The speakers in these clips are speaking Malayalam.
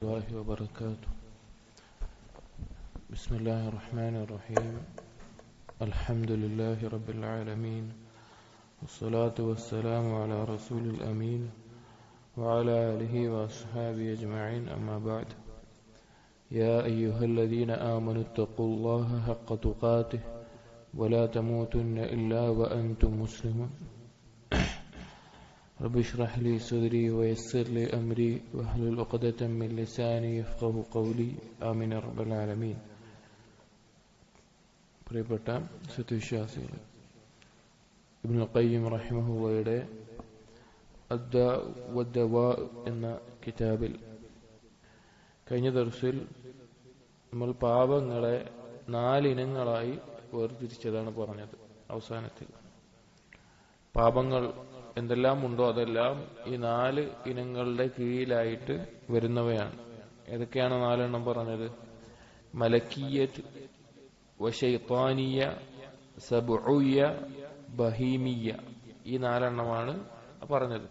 الله وبركاته. بسم الله الرحمن الرحيم. الحمد لله رب العالمين، والصلاة والسلام على رسول الأمين وعلى آله وأصحابه أجمعين، أما بعد. يا أيها الذين آمنوا اتقوا الله حق تقاته ولا تموتن إلا وأنتم مسلمون. رب اشرح لي صدري ويسر لي أمري واحلل عقدة من لساني يفقهوا قولي. آمين رب العالمين. പ്രിയപ്പെട്ട സത്യവിശ്വാസികൾ, ഇബ്നുൽ ഖയ്യിം റഹിമഹുള്ളയുടെ അദ്ദാ വദ്ദവാ എന്ന കിതാബിൽ കഴിഞ്ഞ ദർസിൽ നമ്മൾ പാപങ്ങളെ 4 ഇനങ്ങളായി വേർതിരിച്ചതാണ് പറഞ്ഞത്. അവസാനത്തിൽ പാപങ്ങൾ എന്തെല്ലാം ഉണ്ടോ അതെല്ലാം ഈ 4 ഇനങ്ങളുടെ കീഴിലായിട്ട് വരുന്നവയാണ്. ഏതൊക്കെയാണ് 4 എണ്ണം പറഞ്ഞത്? മലക്കിയ്യത്ത്, വശൈത്താനിയ, സബ്ഉയ്യ, ബഹീമിയ. ഈ 4 എണ്ണമാണ് പറഞ്ഞത്.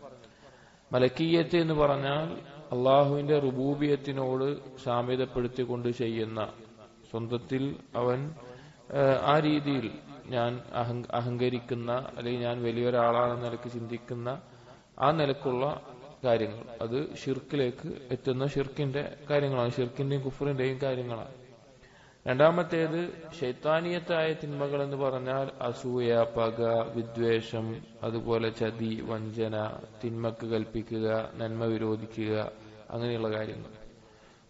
മലക്കിയ്യത്ത് എന്ന് പറഞ്ഞാൽ അള്ളാഹുവിന്റെ റുബൂബിയത്തിനോട് സാമ്യതപ്പെടുത്തിക്കൊണ്ട് ചെയ്യുന്ന, സ്വന്തത്തിൽ അവൻ ആ രീതിയിൽ ഞാൻ അഹങ്കരിക്കുന്ന, അല്ലെങ്കിൽ ഞാൻ വലിയൊരാളാണെന്ന നിലക്ക് ചിന്തിക്കുന്ന ആ നിലക്കുള്ള കാര്യങ്ങൾ, അത് ഷിർക്കിലേക്ക് എത്തുന്ന ഷിർക്കിന്റെ കാര്യങ്ങളാണ്, ഷിർക്കിന്റെയും കുഫറിന്റെയും കാര്യങ്ങളാണ്. രണ്ടാമത്തേത് ശൈത്താനിയത്തായ തിന്മകൾ എന്ന് പറഞ്ഞാൽ അസൂയ, പക, വിദ്വേഷം, അതുപോലെ ചതി, വഞ്ചന, തിന്മക്ക് കൽപ്പിക്കുക, നന്മ വിരോധിക്കുക, അങ്ങനെയുള്ള കാര്യങ്ങൾ.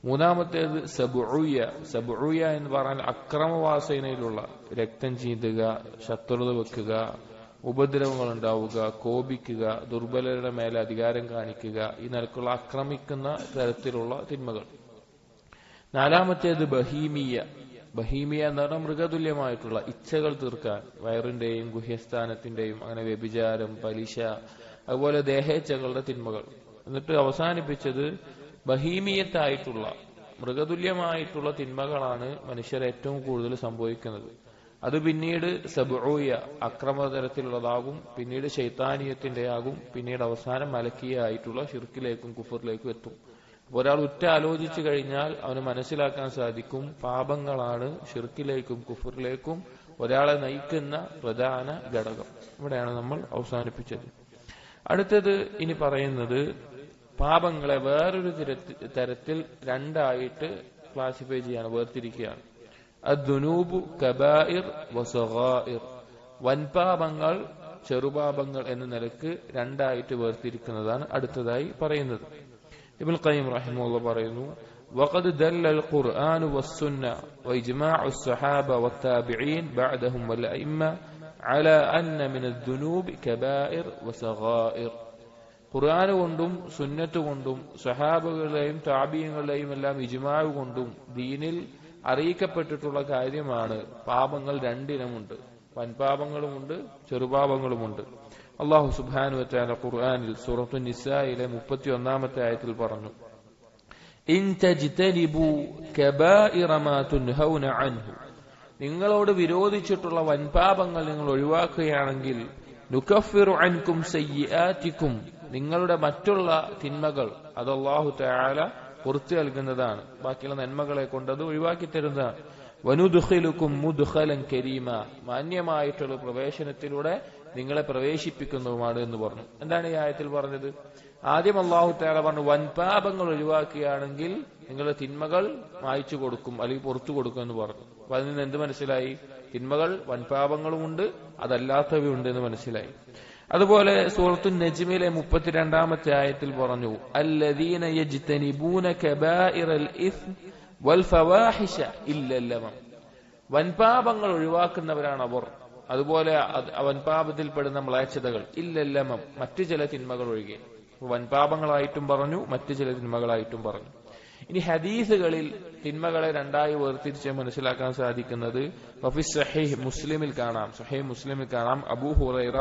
മൂന്നാമത്തേത് സബ്ഉയ്യ. സബ്ഉയ്യ എന്ന് പറഞ്ഞാൽ അക്രമവാസനയിലുള്ള, രക്തം ചീന്തുക, ശത്രുത വെക്കുക, ഉപദ്രവങ്ങൾ ഉണ്ടാവുക, കോപിക്കുക, ദുർബലരുടെ മേലെ അധികാരം കാണിക്കുക, ഈ നിലക്കുള്ള ആക്രമിക്കുന്ന തരത്തിലുള്ള തിന്മകൾ. നാലാമത്തേത് ബഹീമിയ. ബഹീമിയ എന്ന് പറഞ്ഞാൽ മൃഗതുല്യമായിട്ടുള്ള ഇച്ഛകൾ തീർക്കാൻ, വയറിന്റെയും ഗുഹ്യസ്ഥാനത്തിന്റെയും, അങ്ങനെ വ്യഭിചാരം, പലിശ, അതുപോലെ ദേഹേച്ഛകളുടെ തിന്മകൾ. എന്നിട്ട് അവസാനിപ്പിച്ചത് ബഹീമിയത്തായിട്ടുള്ള, മൃഗതുല്യമായിട്ടുള്ള തിന്മകളാണ് മനുഷ്യർ ഏറ്റവും കൂടുതൽ സംഭവിക്കുന്നത്. അത് പിന്നീട് സബ്ഉയ്യ, അക്രമതരത്തിലുള്ളതാകും, പിന്നീട് ശൈത്താനിയത്തിന്റെ ആകും, പിന്നീട് അവസാനം മലക്കിയ ആയിട്ടുള്ള ഷിർക്കിലേക്കും കുഫറിലേക്കും എത്തും. ഒരാൾ ആലോചിച്ചു കഴിഞ്ഞാൽ അവന് മനസ്സിലാക്കാൻ സാധിക്കും, പാപങ്ങളാണ് ഷിർക്കിലേക്കും കുഫറിലേക്കും ഒരാളെ നയിക്കുന്ന പ്രധാന ഘടകം. ഇവിടെയാണ് നമ്മൾ അവസാനിപ്പിച്ചത്. അടുത്തത് ഇനി പറയുന്നത് പാപങ്ങളെ വേറൊരു തരത്തിൽ 2ആയിട്ട് ക്ലാസിഫൈ ചെയ്യാണ്, വേർതിരിക്കുകയാണ്. അദ്ദുനൂബു കബായിർ വസഗായിർ. വൻപാപങ്ങൾ, ചെറുപാപങ്ങൾ എന്ന നിലക്ക് 2ആയിട്ട് വേർതിരിക്കുന്നതാണ് അടുത്തതായി പറയുന്നത്. ഇബ്നുൽ ഖയ്യിം റഹിമഹുല്ലാഹ് പറയുന്നു, وقد دل القرآن والسنة وإجماع الصحابة والتابعين بعدهم والأئمة على أن من الذنوب كبائر وصغائر. ഖുർആൻ കൊണ്ടും സുന്നത്ത് കൊണ്ടും സഹാബകളുടെയും താബിഈങ്ങളുടെയും എല്ലാം ഇജ്മാഅ് കൊണ്ടും ദീനിൽ അറിയിക്കപ്പെട്ടിട്ടുള്ള കാര്യമാണ്, പാപങ്ങൾ 2 ഇനമുണ്ട്, വൻപാപങ്ങളുമുണ്ട്, ചെറുപാപങ്ങളുമുണ്ട്. അല്ലാഹു സുബ്ഹാനഹു വ തആല ഖുർആനിൽ സൂറത്തുൻ നിസായിലെ 31-ാമത്തെ ആയത്തിൽ പറഞ്ഞു, ഇൻ തജ്തനിബു കബായിറ മാ തുൻഹൗന അൻഹു. നിങ്ങളോട് വിരോധിച്ചിട്ടുള്ള വൻപാപങ്ങൾ നിങ്ങൾ ഒഴിവാക്കുകയാണെങ്കിൽ നുകഫിറു അൻകും സയ്യിആതികും, നിങ്ങളുടെ മറ്റുള്ള തിന്മകൾ അത് അല്ലാഹു തആല പുറത്തു നൽകുന്നതാണ്, ബാക്കിയുള്ള നന്മകളെ കൊണ്ട് അത് ഒഴിവാക്കി തരുന്നതാണ്. വനുദ്ഖിലുകും മുദ്ഖലൻ കരീമ, മാന്യമായിട്ടുള്ള പ്രവേശനത്തിലൂടെ നിങ്ങളെ പ്രവേശിപ്പിക്കുന്നതുമാണ് എന്ന് പറഞ്ഞു. എന്താണ് ഈ ആയത്തിൽ പറഞ്ഞത്? ആദ്യം അല്ലാഹു തആല പറഞ്ഞു, വൻപാപങ്ങൾ ഒഴിവാക്കുകയാണെങ്കിൽ നിങ്ങളുടെ തിന്മകൾ മായ്ച്ചു കൊടുക്കും, അല്ലെങ്കിൽ പുറത്തു കൊടുക്കും എന്ന് പറഞ്ഞു. അപ്പൊ അതിൽ നിന്ന് എന്ത് മനസ്സിലായി? തിന്മകൾ, വൻപാപങ്ങളുമുണ്ട്, അതല്ലാത്തവയുണ്ട് എന്ന് മനസ്സിലായി. അതുപോലെ സൂറത്തുൻ നജ്മിലെ 32-ാമത്തെ ആയത്തിൽ പറഞ്ഞു, അല്ലദീന യജ്തനിബൂന കബായിറൽ ഇസ്മ വൽ ഫവാഹിഷ ഇല്ലൽ ലമം. വൻപാപങ്ങൾ ഒഴിവാക്കുന്നവരാണ് അവർ, അതുപോലെ വൻപാപത്തിൽപ്പെടുന്ന മ്ലേച്ഛതകൾ, ഇല്ലൽ ലമം, മറ്റു ചില തിന്മകൾ ഒഴികെ. വൻപാപങ്ങളായിട്ടും പറഞ്ഞു, മറ്റു ചില തിന്മകളായിട്ടും പറഞ്ഞു. ഇനി ഹദീസുകളിൽ തിന്മകളെ 2ആയി വേർതിരിച്ച് മനസ്സിലാക്കാൻ സാധിക്കുന്നത് സഹീഹ് മുസ്ലിമിൽ കാണാം. അബൂ ഹുറൈറ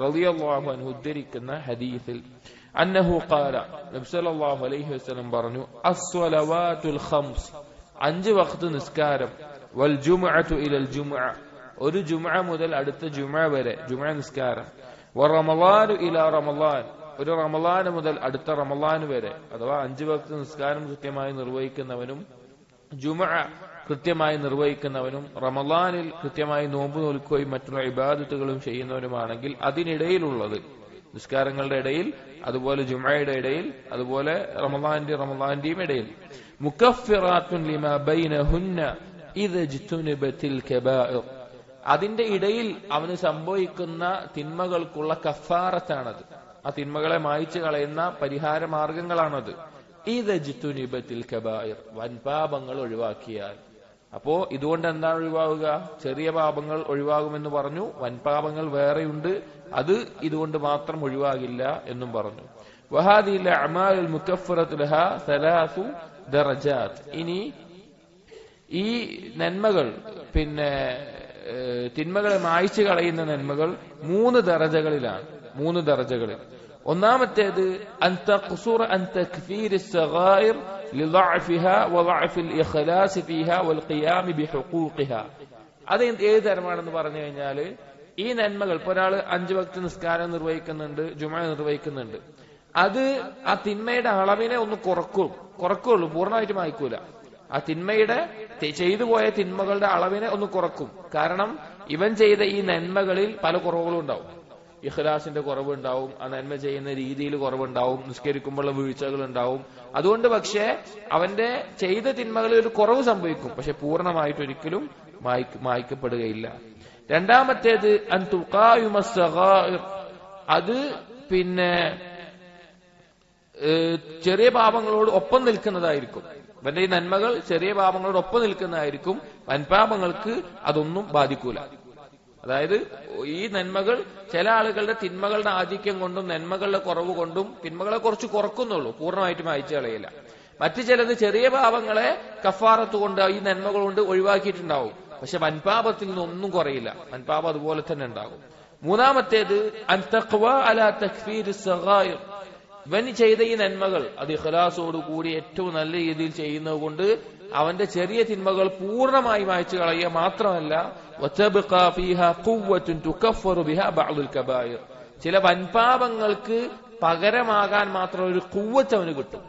റളിയല്ലാഹു അൻഹു ഉദ്ധരിക്കുന്ന ഹദീസിൽ അന്നഹു ഖാല, നബി സല്ലല്ലാഹു അലൈഹി വസല്ലം പറഞ്ഞു, അസ്സലവാതുൽ ഖംസ്, 5 വഖ്ത് നിസ്കാരം, വൽ ജുമുഅതു ഇലൽ ജുമുഅ, ഒരു ജുമുഅ മുതൽ അടുത്ത ജുമുഅ വരെ ജുമുഅ നിസ്കാരം, വ റമളാനു ഇലാ റമളാൻ, ഒരു റമളാൻ മുതൽ അടുത്ത റമളാൻ വരെ അഥവാ 5 വക്ത് നിസ്കാരം കൃത്യമായി നിർവഹിക്കുന്നവനും ജുമുഅ കൃത്യമായി നിർവഹിക്കുന്നവനും റമളാനിൽ കൃത്യമായി നോമ്പ് നോൽക്കുകയും മറ്റുള്ള ഇബാദത്തുകളും ചെയ്യുന്നവനുമാണെങ്കിൽ അതിനിടയിലുള്ളത് നിസ്കാരങ്ങളുടെ ഇടയിൽ, അതുപോലെ ജുമുഅയുടെ ഇടയിൽ, അതുപോലെ റമളാന്റെയും ഇടയിൽ മുകഫിറാത്തുൻ ലിമാ ബൈനഹുന്ന ഇദ ജ്തുനിബത്തിൽ കബായിർ, അതിന്റെ ഇടയിൽ അവന് സംഭവിക്കുന്ന തിന്മകൾക്കുള്ള കഫാറത്താണത്. ആ തിന്മകളെ മായ്ച്ചു കളയുന്ന പരിഹാര മാർഗങ്ങളാണത്. ഇദ ജ്തുനിബത്തിൽ കബായിർ, വൻപാപങ്ങൾ ഒഴിവാക്കിയാൽ. അപ്പോ ഇതുകൊണ്ട് എന്താണ് ഒഴിവാവുക? ചെറിയ പാപങ്ങൾ ഒഴിവാകുമെന്ന് പറഞ്ഞു, വൻപാപങ്ങൾ വേറെയുണ്ട്, അത് ഇതുകൊണ്ട് മാത്രം ഒഴിവാകില്ല എന്നും പറഞ്ഞു. വഹാദിൽ അഅമാലുൽ മുകഫിറത്തു ലഹാ 3 ദറജാത്ത്. ഇനി ഈ നന്മകൾ, തിന്മകളെ മായ്ച്ചു കളയുന്ന നന്മകൾ 3 ദറജകളിലാണ്. 3 ദറജകളിൽ ഒന്നാമത്തേത് അൻ തഖ്സുറ അൻ തക്ഫീരിസ് സഗായിർ ലിളഅഫിഹാ വളഅഫിൽ ഇഖ്ലാസ് ഫീഹാ വൽ ഖിയാം ബിഹുഖൂഖിഹാ. അത് ഏത് തരമാണെന്ന് പറഞ്ഞു കഴിഞ്ഞാൽ, ഈ നന്മകൾ ഇപ്പോൾ ഒരാൾ 5 വക്ത് നിസ്കാരം നിർവഹിക്കുന്നുണ്ട്, ജുമുഅ നിർവഹിക്കുന്നുണ്ട്, അത് ആ തിന്മയുടെ അളവിനെ ഒന്ന് കുറക്കുള്ളൂ, പൂർണ്ണമായിട്ട് മായ്ക്കൂല. ആ തിന്മയുടെ ചെയ്തു പോയ തിന്മകളുടെ അളവിനെ ഒന്ന് കുറക്കും. കാരണം ഇവൻ ചെയ്ത ഈ നന്മകളിൽ പല കുറവുകളും ഉണ്ടാവും. ഇഖ്ലാസിന്റെ കുറവുണ്ടാവും, ആ നന്മ ചെയ്യുന്ന രീതിയിൽ കുറവുണ്ടാവും, നിസ്കരിക്കുമ്പോഴുള്ള വീഴ്ചകൾ ഉണ്ടാവും. അതുകൊണ്ട് പക്ഷേ അവന്റെ ചെയ്ത തിന്മകളിൽ ഒരു കുറവ് സംഭവിക്കും, പക്ഷെ പൂർണ്ണമായിട്ടൊരിക്കലും മായ്ക്കപ്പെടുകയില്ല. രണ്ടാമത്തേത് അൻ തുഖായിമസ് സഗായിർ, അത് ചെറിയ പാപങ്ങളോട് ഒപ്പം നിൽക്കുന്നതായിരിക്കും. അവന്റെ ഈ നന്മകൾ ചെറിയ പാപങ്ങളോട് ഒപ്പം നിൽക്കുന്നതായിരിക്കും. വൻപാപങ്ങൾക്ക് അതൊന്നും ബാധിക്കൂല. അതായത് ഈ നന്മകൾ ചില ആളുകളുടെ തിന്മകളുടെ ആധിക്യം കൊണ്ടും നന്മകളുടെ കുറവ് കൊണ്ടും തിന്മകളെ കുറച്ച് കുറക്കുന്നുള്ളൂ, പൂർണ്ണമായിട്ടും അയച്ചു കളയില്ല. മറ്റു ചിലത് ചെറിയ പാപങ്ങളെ കഫാറത്ത് കൊണ്ട് ഈ നന്മകൾ കൊണ്ട് ഒഴിവാക്കിയിട്ടുണ്ടാവും, പക്ഷെ വൻപാപത്തിൽ നിന്നൊന്നും കുറയില്ല, വൻപാപം അതുപോലെ തന്നെ ഉണ്ടാകും. മൂന്നാമത്തേത് അൻ തഖ്വ അലാ തക്ഫീരിസ് സഗായിർ, ഇവൻ ചെയ്ത ഈ നന്മകൾ അത് ഇഖ്ലാസോടുകൂടി ഏറ്റവും നല്ല രീതിയിൽ ചെയ്യുന്നത് കൊണ്ട് അവന്റെ ചെറിയ തിന്മകൾ പൂർണ്ണമായി മായ്ച്ചു കളയുക മാത്രമല്ല, ചില വൻപാപങ്ങൾക്ക് പകരമാകാൻ മാത്രം ഒരു ഖുവ്വത്ത് അവന് കിട്ടും.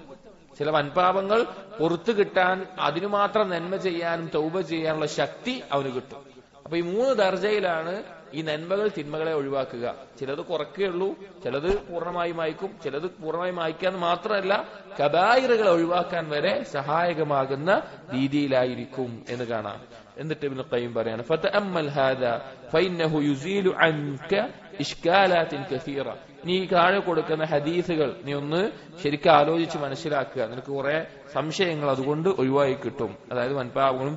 ചില വൻപാപങ്ങൾ പുറത്തു കിട്ടാൻ അതിനു മാത്രം നന്മ ചെയ്യാനും തൗബ ചെയ്യാനുള്ള ശക്തി അവന് കിട്ടും. അപ്പൊ ഈ 3 ദർജയിലാണ് ഈ നന്മകൾ തിന്മകളെ ഒഴിവാക്കുക. ചിലത് കുറയ്ക്കുകയുള്ളൂ, ചിലത് പൂർണ്ണമായി മായ്ക്കും, ചിലത് പൂർണ്ണമായി മായ്ക്കാൻ മാത്രമല്ല കബായിറുകളെ ഒഴിവാക്കാൻ വരെ സഹായകമാകുന്ന രീതിയിലായിരിക്കും എന്ന് കാണാം. എന്നിട്ട് ഇബ്നു ഖയ്യിം പറയാണ്, ഫതഅമ്മൽ ഹാദാ ഫഇന്നഹു യുസീലു അൻക ഇഷ്കാലാത്തിൻ കസീറ. നീ താഴെ കൊടുക്കുന്ന ഹദീസുകൾ നീ ഒന്ന് ശരിക്കും ആലോചിച്ച് മനസ്സിലാക്കുക, നിനക്ക് കുറെ സംശയങ്ങൾ അതുകൊണ്ട് ഒഴിവായി കിട്ടും. അതായത് വൻപാപങ്ങളും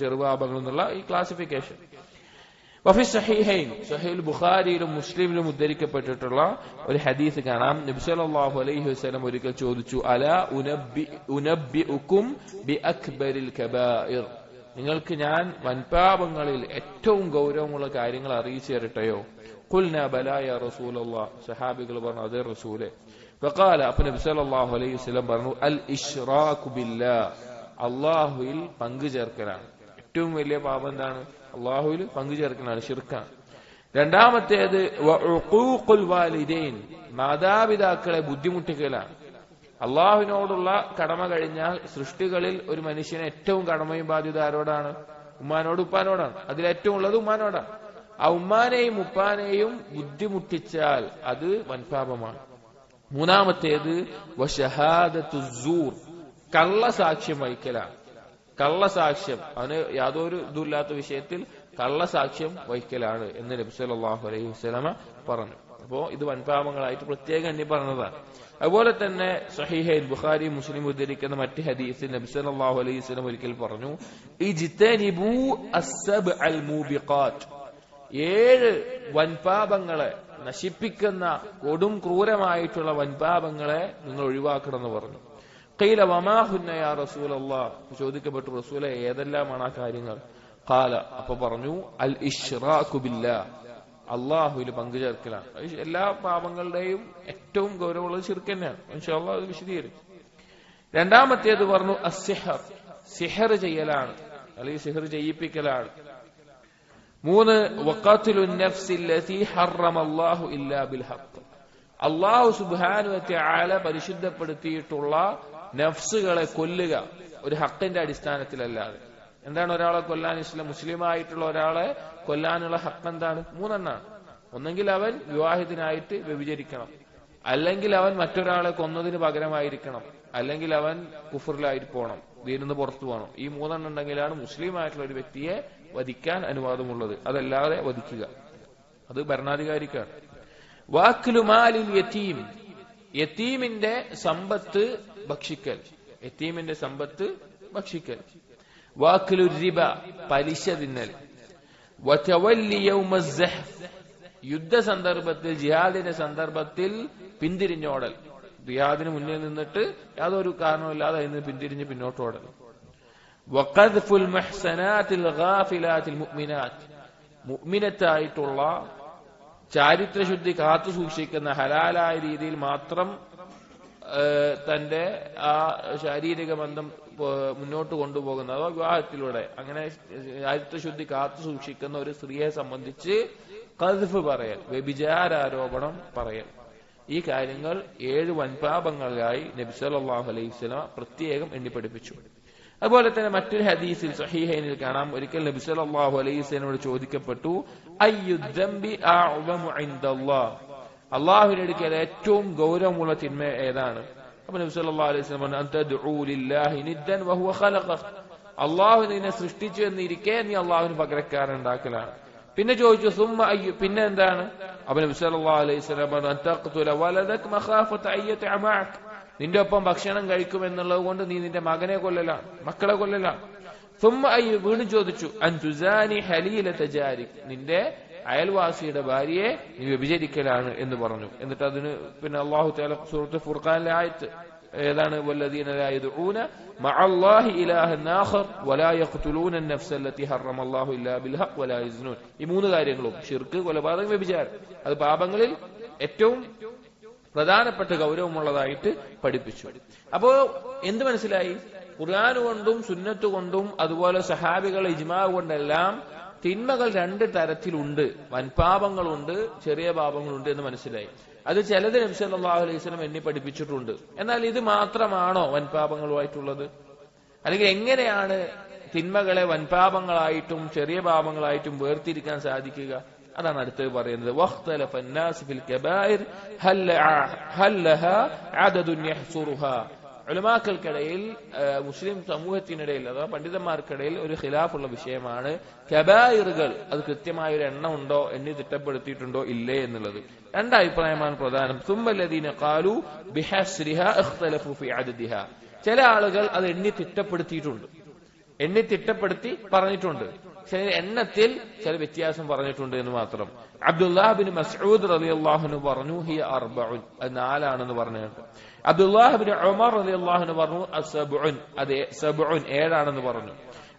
ചെറുപാപങ്ങളും എന്നുള്ള ഈ ക്ലാസിഫിക്കേഷൻ. വഫി സഹീഹൈൻ, സഹീഹുൽ ബുഖാരിയിലും മുസ്ലിമിലും ഉദ്ധരിക്കപ്പെട്ടിട്ടുള്ള ഒരു ഹദീസ് കാണാം. നബി സല്ലല്ലാഹു അലൈഹി വസല്ലം ഒരിക്കൽ ചോദിച്ചു, അലാ ഉനബ്ബിഉകും ബിഅക്ബരിൽ കബായിർ, നിങ്ങൾക്ക് ഞാൻ വൻപാപങ്ങളിൽ ഏറ്റവും ഗൗരവമുള്ള കാര്യങ്ങൾ അറിയിച്ചു തരട്ടെയോ? ഖുൽനാ ബലാ യാ റസൂലല്ലാഹ്, സഹാബികൾ പറഞ്ഞു അതേ റസൂലേ. ഫഖാല, അപ്പോൾ നബി സല്ലല്ലാഹു അലൈഹി വസല്ലം പറഞ്ഞു, അൽ ഇശ്റാഖു ബില്ലാഹ്, അല്ലാഹുവിൽ പങ്കു ചേർക്കലാണ്. ഏറ്റവും വലിയ പാപം എന്താണ്? അല്ലാഹുവിൽ പങ്കു ചേർക്കലാണ്, ശിർക്കാണ്. രണ്ടാമത്തേത് വഉഖൂഖുൽ വാലിദൈൻ, മാതാപിതാക്കളെ ബുദ്ധിമുട്ടിക്കലാണ്. അള്ളാഹുവിനോടുള്ള കടമ കഴിഞ്ഞാൽ സൃഷ്ടികളിൽ ഒരു മനുഷ്യന് ഏറ്റവും കടമയും ബാധ്യത ആരോടാണ്? ഉമ്മാനോട് ഉപ്പാനോടാണ്. അതിലേറ്റവും ഉള്ളത് ഉമ്മാനോടാണ്. ആ ഉമ്മാനെയും ഉപ്പാനെയും ബുദ്ധിമുട്ടിച്ചാൽ അത് വൻപാപമാണ്. മൂന്നാമത്തേത് വശഹാദത്തു സൂർ, കള്ളസാക്ഷ്യം വഹിക്കലാണ്. കള്ളസാക്ഷ്യം, അവന് യാതൊരു ഇതുമില്ലാത്ത വിഷയത്തിൽ കള്ളസാക്ഷ്യം വഹിക്കലാണ് എന്ന് നബി സല്ലല്ലാഹു അലൈഹി വസല്ലമ പറഞ്ഞു. അപ്പോ ഇത് വൻപാപങ്ങളായിട്ട് പ്രത്യേകം എണ്ണി പറഞ്ഞതാണ്. അതുപോലെ തന്നെ സഹീഹൈൻ ബുഖാരി മുസ്ലിം ഉദ്ധരിക്കുന്ന മറ്റ് ഹദീസിൽ നബി സല്ലല്ലാഹു അലൈഹി വസല്ലം ഒരിക്കൽ പറഞ്ഞു, ഇജ്തനിബൂ അസ്സബ്അൽ മൂബിഖാത്ത്, 7 വൻപാപങ്ങളെ നശിപ്പിക്കുന്ന കൊടും ക്രൂരമായിട്ടുള്ള വൻപാപങ്ങളെ നിങ്ങൾ ഒഴിവാക്കണം എന്ന് പറഞ്ഞു. ഖീല വമാ ഹുന്ന യാ റസൂലല്ലാഹ്, ചോദിക്കപ്പെട്ടു റസൂലേ ഏതെല്ലാമാണ് ആ കാര്യങ്ങൾ? ഖാല, അപ്പൊ പറഞ്ഞു, അൽ ഇശ്റാഖു ബില്ലാഹ്, അള്ളാഹുവിൽ പങ്കുചേർക്കലാണ്. എല്ലാ പാപങ്ങളുടെയും ഏറ്റവും ഗൗരവമുള്ളത് ശിർക്ക് തന്നെയാണ്. ഇൻഷാ അല്ലാഹ് അത് വിശദീകരിക്കും. രണ്ടാമത്തേത് പറഞ്ഞു അസ്സിഹർ, സിഹർ ചെയ്യലാണ്, അല്ലെങ്കിൽ സിഹർ ചെയ്യിപ്പിക്കലാണ്. 3 വഖാതുലുൻ നഫ്സി അല്ലതി ഹറമല്ലാഹു ഇല്ലാ ബിൽ ഹഖ്, അള്ളാഹു സുബ്ഹാനഹു വ തആല പരിശുദ്ധപ്പെടുത്തിയിട്ടുള്ള നഫ്സുകളെ കൊല്ലുക ഒരു ഹക്കിന്റെ അടിസ്ഥാനത്തിലല്ലാതെ. എന്താണ് ഒരാളെ കൊല്ലാൻ മുസ്ലിമായിട്ടുള്ള ഒരാളെ കൊല്ലാനുള്ള ഹക്ക് എന്താണ്? 3 എണ്ണമാണ്. ഒന്നെങ്കിൽ അവൻ വിവാഹിതനായിട്ട് വ്യഭിചരിക്കണം, അല്ലെങ്കിൽ അവൻ മറ്റൊരാളെ കൊന്നതിന് പകരമായിരിക്കണം, അല്ലെങ്കിൽ അവൻ കുഫറിലായിട്ട് പോകണം, ദീനിന്ന് പുറത്തു പോകണം. ഈ 3 എണ്ണം ഉണ്ടെങ്കിലാണ് മുസ്ലിം ആയിട്ടുള്ള ഒരു വ്യക്തിയെ വധിക്കാൻ അനുവാദമുള്ളത്. അതല്ലാതെ വധിക്കുക അത് ഭരണാധികാരിക്കാണ്. വാക്കിലു മാലിൽ യതീം, യതീമിന്റെ സമ്പത്ത് ഭക്ഷിക്കൽ, യതീമിന്റെ സമ്പത്ത് ഭക്ഷിക്കൽ. വാക്കിലു റിബ, പലിശ തിന്നൽ. വതവല്ലി യൗമസ് സഹഫ്, യുദ്ധ സന്ദർഭത്തിൽ ജിഹാദിന്റെ സന്ദർഭത്തിൽ പിന്തിരിഞ്ഞോടൽ, ജിഹാദിന് മുന്നിൽ നിന്നിട്ട് യാതൊരു കാരണമില്ലാതെ അതിന് പിന്തിരിഞ്ഞ് പിന്നോട്ടോടൽ. വഖദ്ഫുൽ മുഹ്സനാത്തിൽ ഗാഫിലാത്തിൽ മുഅ്മിനാത്ത്, മുഅ്മിനത്തായിട്ടുള്ള ചാരിത്രശുദ്ധി കാത്തു സൂക്ഷിക്കുന്ന ഹലാലായ രീതിയിൽ മാത്രം തന്റെ ആ ശാരീരിക ബന്ധം മുന്നോട്ട് കൊണ്ടുപോകുന്ന അഥവാ വിവാഹത്തിലൂടെ അങ്ങനെ ചാരിത്രശുദ്ധി കാത്തു സൂക്ഷിക്കുന്ന ഒരു സ്ത്രീയെ സംബന്ധിച്ച് ഖദ്ഫ് പറയൽ, വ്യഭിചാരോപണം പറയൽ, ഈ കാര്യങ്ങൾ 7 വൻപാപങ്ങളായി നബി സല്ലല്ലാഹു അലൈഹി വസല്ലം പ്രത്യേകം എണ്ണിപ്പഠിപ്പിച്ചു. അതുപോലെ തന്നെ മറ്റൊരു ഹദീസിൽ സഹീഹൈനിൽ കാണാം, ഒരിക്കൽ നബി സല്ലല്ലാഹു അലൈഹി വസല്ലമയോട് ചോദിക്കപ്പെട്ടു, അയ്യുദ്ദംബി അഅ്ളമു ഇൻദല്ലാഹ്, അല്ലാഹുവിന്റെ അടുക്കൽ ഏറ്റവും ഗൗരവമുള്ള തിന്മ ഏതാണ്? അപ്പൊ നബി സല്ലല്ലാഹു അലൈഹി വസല്ലം പറഞ്ഞു, അൻതദ്ഉ ലില്ലാഹി നിദ്ദൻ വഹുവ ഖലഖക, അല്ലാഹു നിന്നെ സൃഷ്ടിച്ചു എന്നിരിക്കെ നീ അല്ലാഹുവിന് പകരക്കാരൻ ഉണ്ടാക്കലാണ്. പിന്നെ ചോദിച്ചു സുമ്മ അയ്യു, പിന്നെ എന്താണ്? അപ്പൊ നബി സല്ലല്ലാഹു അലൈഹി വസല്ലം പറഞ്ഞു, അൻതഖ്തുല വലദക മഖാഫത അയ്യതഅ മഅക, നിന്റെ ഒപ്പം ഭക്ഷണം കഴിക്കുമെന്നുള്ളത് കൊണ്ട് നീ നിന്റെ മകനെ കൊല്ലലാണ്, മക്കളെ കൊല്ലലാണ്. സുമ്മ അയ്യു, വീണ്ടും ചോദിച്ചു, അൻ തുസാനി ഹലീലത ജാരിക്, നിന്റെ അയൽവാസിയുടെ ഭാര്യയെ നീ വ്യഭിചരിക്കലാണ് എന്ന് പറഞ്ഞു. എന്നിട്ട് അതിന് പിന്നെ അല്ലാഹു തആല സൂറത്തുൽ ഫുർഖാനിലെ ആയത്ത് ഏതാണ്? വല്ലദീന ലാ യദ്ഊന മഅല്ലാഹി ഇലാഹൻ ആഖർ വലാ യഖ്തുലൂന അൻ-നഫ്സ അല്ലതി ഹറമല്ലാഹു ഇല്ലാ ബിൽ ഹഖ് വലാ യസ്നൂൻ. ഈ 3 കാര്യങ്ങളും ശിർക്ക്, കൊലപാതകം, വ്യഭിചാരം, അത് പാപങ്ങളിൽ ഏറ്റവും പ്രധാനപ്പെട്ട ഗൗരവമുള്ളതായിട്ട് പഠിപ്പിച്ചു. അപ്പോ എന്ത് മനസ്സിലായി? ഖുർആൻ കൊണ്ടും സുന്നത്ത് കൊണ്ടും അതുപോലെ സഹാബികളുടെ ഇജ്മാ കൊണ്ടെല്ലാം തിന്മകൾ 2 തരത്തിലുണ്ട്, വൻപാപങ്ങളുണ്ട്, ചെറിയ പാപങ്ങളുണ്ട് എന്ന് മനസ്സിലായി. അത് ചിലത് നബി സല്ലല്ലാഹു അലൈഹി വസല്ലം എണ്ണി പഠിപ്പിച്ചിട്ടുണ്ട്. എന്നാൽ ഇത് മാത്രമാണോ വൻപാപങ്ങളുമായിട്ടുള്ളത്? അല്ലെങ്കിൽ എങ്ങനെയാണ് തിന്മകളെ വൻപാപങ്ങളായിട്ടും ചെറിയ പാപങ്ങളായിട്ടും വേർതിരിക്കാൻ സാധിക്കുക? അതാണ് അടുത്ത് പറയുന്നത്. വഖ്തലഫ അന്നാസ് ഫിൽ കബായിർ ഹൽ ലഹാ അദദുൻ യഹ്സുറുഹാ, ഉലമാക്കൾക്കിടയിൽ, മുസ്ലിം സമൂഹത്തിനിടയിൽ അഥവാ പണ്ഡിതന്മാർക്കിടയിൽ ഒരു ഖിലാഫുള്ള വിഷയമാണ് കബായിറുകൾ അത് കൃത്യമായ ഒരു എണ്ണം ഉണ്ടോ, എണ്ണി തിട്ടപ്പെടുത്തിയിട്ടുണ്ടോ ഇല്ലേ എന്നുള്ളത്. 2 അഭിപ്രായമാണ് പ്രധാനം. സുമ്മല്ലദീന ഖാലു ബിഹസ്രിഹാ ഇഖ്തലഫു ഫി അദദിഹാ, ചില ആളുകൾ അത് എണ്ണി തിട്ടപ്പെടുത്തിയിട്ടുണ്ട്, എണ്ണി തിട്ടപ്പെടുത്തി പറഞ്ഞിട്ടുണ്ട്, ചില എണ്ണത്തിൽ ചില വ്യത്യാസം പറഞ്ഞിട്ടുണ്ട് എന്ന് മാത്രം. അബ്ദുല്ലാഹ് ബിൻ മസ്ഊദ് റളിയല്ലാഹു അൻഹു പറഞ്ഞു ഹിയ അർബഉൻ, അത് 4 ആണെന്ന് പറഞ്ഞിട്ടുണ്ട്. അബ്ദുല്ലാഹ് ബിൻ ഉമർ റളിയല്ലാഹു അൻഹു പറഞ്ഞു അസ്സബഉൻ, അതെ 7 ആണെന്ന് പറഞ്ഞു.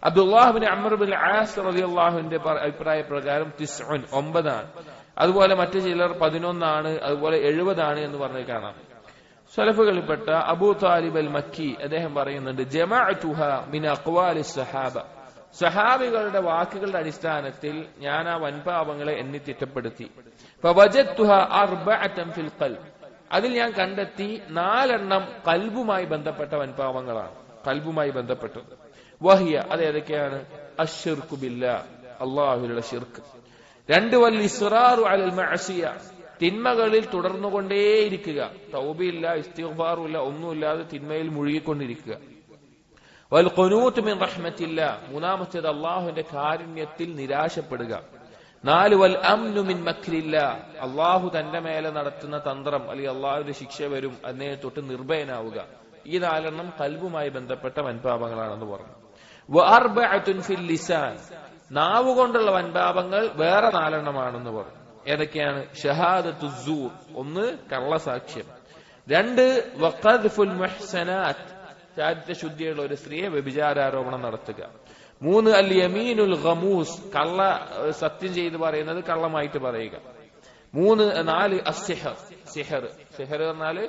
Abdullah bin Amr bin as റളിയല്ലാഹു അൻഹുവിന്റെ അഭിപ്രായ പ്രകാരം 9 ആണ്. അതുപോലെ മറ്റു ചിലർ 11 ആണ്, അതുപോലെ 70 ആണ് എന്ന് പറഞ്ഞു കാണാം. സലഫുകളിൽപ്പെട്ട അബൂ താലിബ് അൽ മക്കി അദ്ദേഹം പറയുന്നുണ്ട്, ജമഅതുഹ മിൻ അഖ്വാലിസ് സഹാബ, സഹാബികളുടെ വാക്കുകളുടെ അടിസ്ഥാനത്തിൽ ഞാൻ ആ വൻപാപങ്ങളെ എണ്ണി തിട്ടപ്പെടുത്തി. ഫവജദ്തുഹ അർബഅതൻ ഫിൽ ഖൽബ്, അതിൽ ഞാൻ കണ്ടെത്തി 4 എണ്ണം കൽബുമായി ബന്ധപ്പെട്ട വൻപാപങ്ങളാണ്, കൽബുമായി ബന്ധപ്പെട്ടത്. വഹിയ, അത് ഏതൊക്കെയാണ്? അശ്ശിർക്കു ബില്ലാഹ്, അല്ലാഹുവിലുള്ള ശിർക്ക്. 2 വൽ ഇസ്റാറു അലൽ മഅസിയ, തിന്മകളിൽ തുടർന്നുകൊണ്ടേയിരിക്കുക, തൗബയില്ല, ഇസ്തിഗ്ഫാറുമില്ല, ഒന്നുമില്ലാതെ തിന്മയിൽ മുഴുകിക്കൊണ്ടിരിക്കുക. വൽ ഖുനൂത് മിൻ റഹ്മത്തില്ലാഹ്, 3-ാമത്തേത് അല്ലാഹുവിന്റെ കാരുണ്യത്തിൽ നിരാശപ്പെടുക. 4 വൽ അംനു മിൻ മക്രില്ലാഹ്, അല്ലാഹു തന്റെ മേലെ നടത്തുന്ന തന്ത്രം അല്ലെങ്കിൽ അല്ലാഹുവിന്റെ ശിക്ഷ വരും അതിനെ തൊട്ട് നിർഭയനാവുക. ഈ 4 എണ്ണം കൽബുമായി ബന്ധപ്പെട്ട വൻപാപങ്ങളാണെന്ന് പറഞ്ഞു. വ അർബഅതുൻ ഫിൽ ലിസാൻ, നാവ് കൊണ്ടുള്ള വൻപാപങ്ങൾ വേറെ 4 എണ്ണമാണെന്ന് പറഞ്ഞു. ഏതൊക്കെയാണ്? ഷഹാദത്തു സൂർ, 1 കള്ളസാക്ഷ്യം, 2 വഖദ്ഫുൽ മുഹ്സനാത്ത്, ചാരിത്രശുദ്ധിയുള്ള ഒരു സ്ത്രീയെ വ്യഭിചാരോപണം നടത്തുക, 3 അൽ യമീനുൽ ഗമൂസ്, കള്ള സത്യം ചെയ്ത് പറയുന്നത് കള്ളമായിട്ട് പറയുക, 4 അസ്സിഹർ, സിഹർ, സിഹർ പറഞ്ഞാല്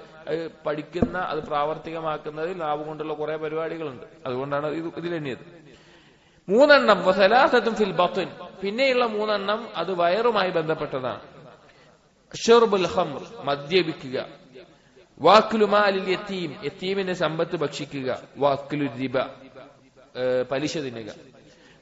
പഠിക്കുന്ന അത് പ്രാവർത്തികമാക്കുന്നതിൽ നാവ് കൊണ്ടുള്ള കുറെ പരിപാടികളുണ്ട്, അതുകൊണ്ടാണ് ഇതിലെണ്ണിയത്. 3 എണ്ണം വസലാസത്തും ഫിൽ ബത്ൻ, പിന്നെയുള്ള 3 എണ്ണം അത് വയറുമായി ബന്ധപ്പെട്ടതാണ്. ഷുർബുൽ ഖംർ മദ്യപിക്കുക, വാക്കുലു മാലിൽ യതീം യതീമിന്റെ സമ്പത്ത് ഭക്ഷിക്കുക, വാക്കുലു റിബ പലിശ തിന്നുക,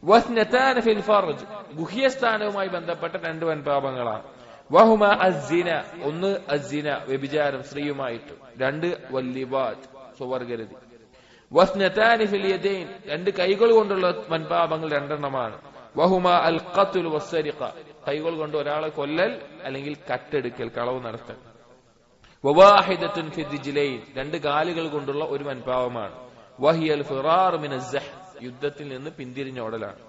വസ്നതാന ഫിൽ ഫർജ് ഗുഹ്യസ്ഥാനവുമായി ബന്ധപ്പെട്ട രണ്ട് വൻപാപങ്ങളാണ്. വഹുമ അസ്സിന ഒന്ന് അസ്സിന വ്യഭിചാരം സ്ത്രീയുമായിട്ട്, രണ്ട് വല്ലിവാത് സ്വവർഗരതി, വസ്നതാന ഫിൽ യദൈൻ രണ്ട് കൈകൾ കൊണ്ടുള്ള വൻപാപങ്ങൾ രണ്ടെണ്ണമാണ്. വഹുമ അൽ ഖത്ൽ വസ്സരിഖ കൈകൾ കൊണ്ട് ഒരാളെ കൊല്ലൽ അല്ലെങ്കിൽ കട്ടെടുക്കൽ കളവ് നടത്തൽ. വവാഹിദത്തുൻ ഫി ദിജ്ലൈൻ രണ്ട് കാലുകൾ കൊണ്ടുള്ള ഒരു വൻപാപമാണ്. വഹിയൽ ഫിറാർ മിന അസ്സഹ് യുദ്ധത്തിൽ നിന്ന് പിന്തിരിഞ്ഞോടലാണ്.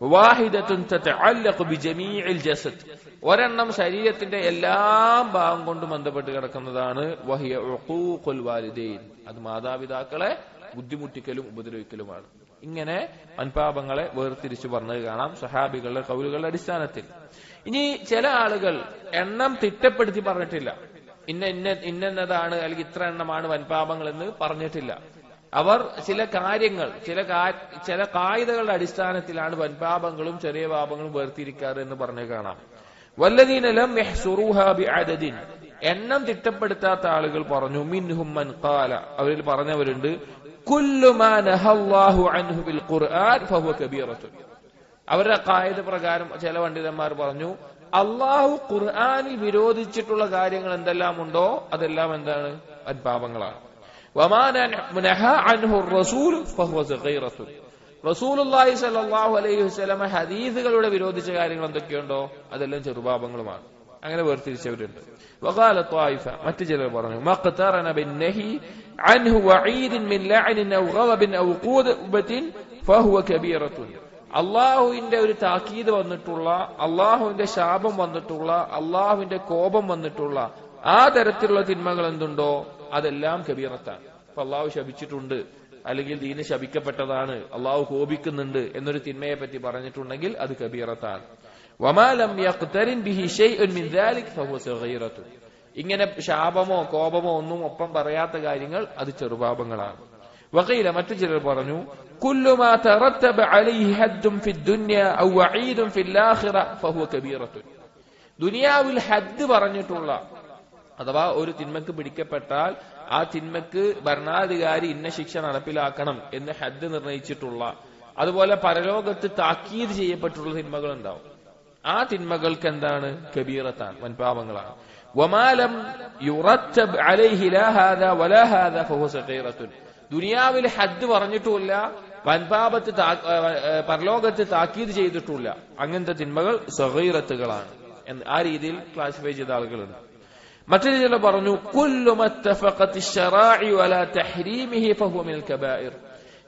വവാഹിദത്തുൻ തതഅല്ലഖു ബിജമീഇൽ ജസദ് ഒരെണ്ണം ശരീരത്തിന്റെ എല്ലാ ഭാഗം കൊണ്ട് ബന്ധപ്പെട്ട് കിടക്കുന്നതാണ്. വഹിയ ഉഖൂഖുൽ വാലിദൈൻ അത് മാതാപിതാക്കളെ ബുദ്ധിമുട്ടിക്കലും ഉപദ്രവിക്കലുമാണ്. ഇങ്ങനെ വൻപാപങ്ങളെ വേർതിരിച്ചു പറഞ്ഞത് കാണാം സഹാബികളുടെ ഖൗലുകളുടെ അടിസ്ഥാനത്തിൽ. ഇനി ചില ആളുകൾ എണ്ണം തിട്ടപ്പെടുത്തി പറഞ്ഞിട്ടില്ല, ഇന്നതാണ് അല്ലെങ്കിൽ ഇത്ര എണ്ണമാണ് വൻപാപങ്ങൾ എന്ന് പറഞ്ഞിട്ടില്ല. അവർ ചില കാര്യങ്ങൾ ചില കായികകളുടെ അടിസ്ഥാനത്തിലാണ് വൻപാപങ്ങളും ചെറിയ പാപങ്ങളും വേർതിരിക്കാറ് എന്ന് പറഞ്ഞു കാണാം. വല്ലദീന ലം യഹ്സുറുഹാ ബിഅദദിൻ എണ്ണം തിട്ടപ്പെടുത്താത്ത ആളുകൾ പറഞ്ഞു. മിൻഹും മൻ ഖാല അവരിൽ പറഞ്ഞവരുണ്ട് കുല്ലു മാ നഹല്ലാഹു അൻഹു ബിൽ ഖുർആൻ ഫഹുവ കബീറത്തുൻ. അവരുടെ ഖായിദ പ്രകാരം ചില പണ്ഡിതന്മാർ പറഞ്ഞു അള്ളാഹു ഖുർആനിൽ വിരോധിച്ചിട്ടുള്ള കാര്യങ്ങൾ എന്തെല്ലാം ഉണ്ടോ അതെല്ലാം എന്താണ് വൻപാപങ്ങളാണ്. വമാ നഹ അൻഹു റസൂൽ ഫഹുവ സഗീറത്തുൻ റസൂലുള്ളാഹി സ്വല്ലല്ലാഹു അലൈഹി വസല്ലം ഹദീസുകളുടെ വിരോധിച്ച കാര്യങ്ങൾ എന്തൊക്കെയുണ്ടോ അതെല്ലാം ചെറുപാപങ്ങളുമാണ്. അങ്ങനെ വേർതിരിച്ചവരുണ്ട്. വഖാല ത്വായിഫ മറ്റു ചിലർ പറഞ്ഞു മഖ്തറന ബിന്നഹി അൻഹു വഈദൻ മിൻ ലഅനിൻ ഔ ഗളബിൻ ഔ ഖൂദബത്തിൻ ഫഹുവ കബീറത്തുൻ അള്ളാഹുവിന്റെ ഒരു താക്കീത് വന്നിട്ടുള്ള, അള്ളാഹുവിന്റെ ശാപം വന്നിട്ടുള്ള, അള്ളാഹുവിന്റെ കോപം വന്നിട്ടുള്ള ആ തരത്തിലുള്ള തിന്മകൾ എന്തുണ്ടോ അതെല്ലാം കബീറത്താണ്. അപ്പൊ അള്ളാഹു ശപിച്ചിട്ടുണ്ട് അല്ലെങ്കിൽ ദീന് ശപിക്കപ്പെട്ടതാണ്, അള്ളാഹു കോപിക്കുന്നുണ്ട് എന്നൊരു തിന്മയെ പറ്റി പറഞ്ഞിട്ടുണ്ടെങ്കിൽ അത് കബീറത്താണ്. വമാ ലം യഖ്തരിൻ ബിഹി ശൈഉൻ മിൻ ദാലിക് ഫഹുവ സഗീറത്തുൻ ഇങ്ങനെ ശാപമോ കോപമോ ഒന്നും ഒപ്പം പറയാത്ത കാര്യങ്ങൾ അത് ചെറുപാപങ്ങളാണ്. വഖീല മറ്റു ചിലർ പറഞ്ഞു കുല്ലു മാ തറത്തബ അലൈഹി ഹദ്ദുൻ ഫിദ് ദുനിയ ഔ വഈദുൻ ഫിൽ ആഖിറ ഫഹുവ കബീറത്തുൻ ദുനിയാവിൽ ഹദ്ദ് പറഞ്ഞിട്ടുള്ള അഥവാ ഒരു തിന്മക്ക് പിടിക്കപ്പെട്ടാൽ ആ തിന്മക്ക് ഭരണാധികാരി ഇന്ന ശിക്ഷ നടപ്പിലാക്കണം എന്ന് ഹദ്ദ് നിർണയിച്ചിട്ടുള്ള, അതുപോലെ പരലോകത്ത് താക്കീത് ചെയ്യപ്പെട്ടുള്ള തിന്മകൾ ഉണ്ടാവും. ആ തിന്മകൾക്ക് എന്താണ് കബീറത്താണ്, വൻപാപങ്ങളാണ്. വമാ ലം യുറത്തബ് അലൈഹി ലാ ഹാദാ വലാ ഹാദാ ഫഹുവ സഗീറത്തുൻ ദുനിയാവിൽ ഹദ്ദ് പറഞ്ഞിട്ടുമില്ല, വൻപാപത്ത് പരലോകത്ത് താക്കീത് ചെയ്തിട്ടില്ല, അങ്ങനത്തെ തിന്മകൾ സഗീറത്തുകളാണ് എന്ന് ആ രീതിയിൽ ക്ലാസിഫൈ ചെയ്ത ആളുകളുണ്ട്. മറ്റൊരു ചില പറഞ്ഞു കുല്ലു മത്തഫഖത്തി ശറാഇ വലാ തഹ്രീമിഹി ഫഹുവ മിനൽ കബായിർ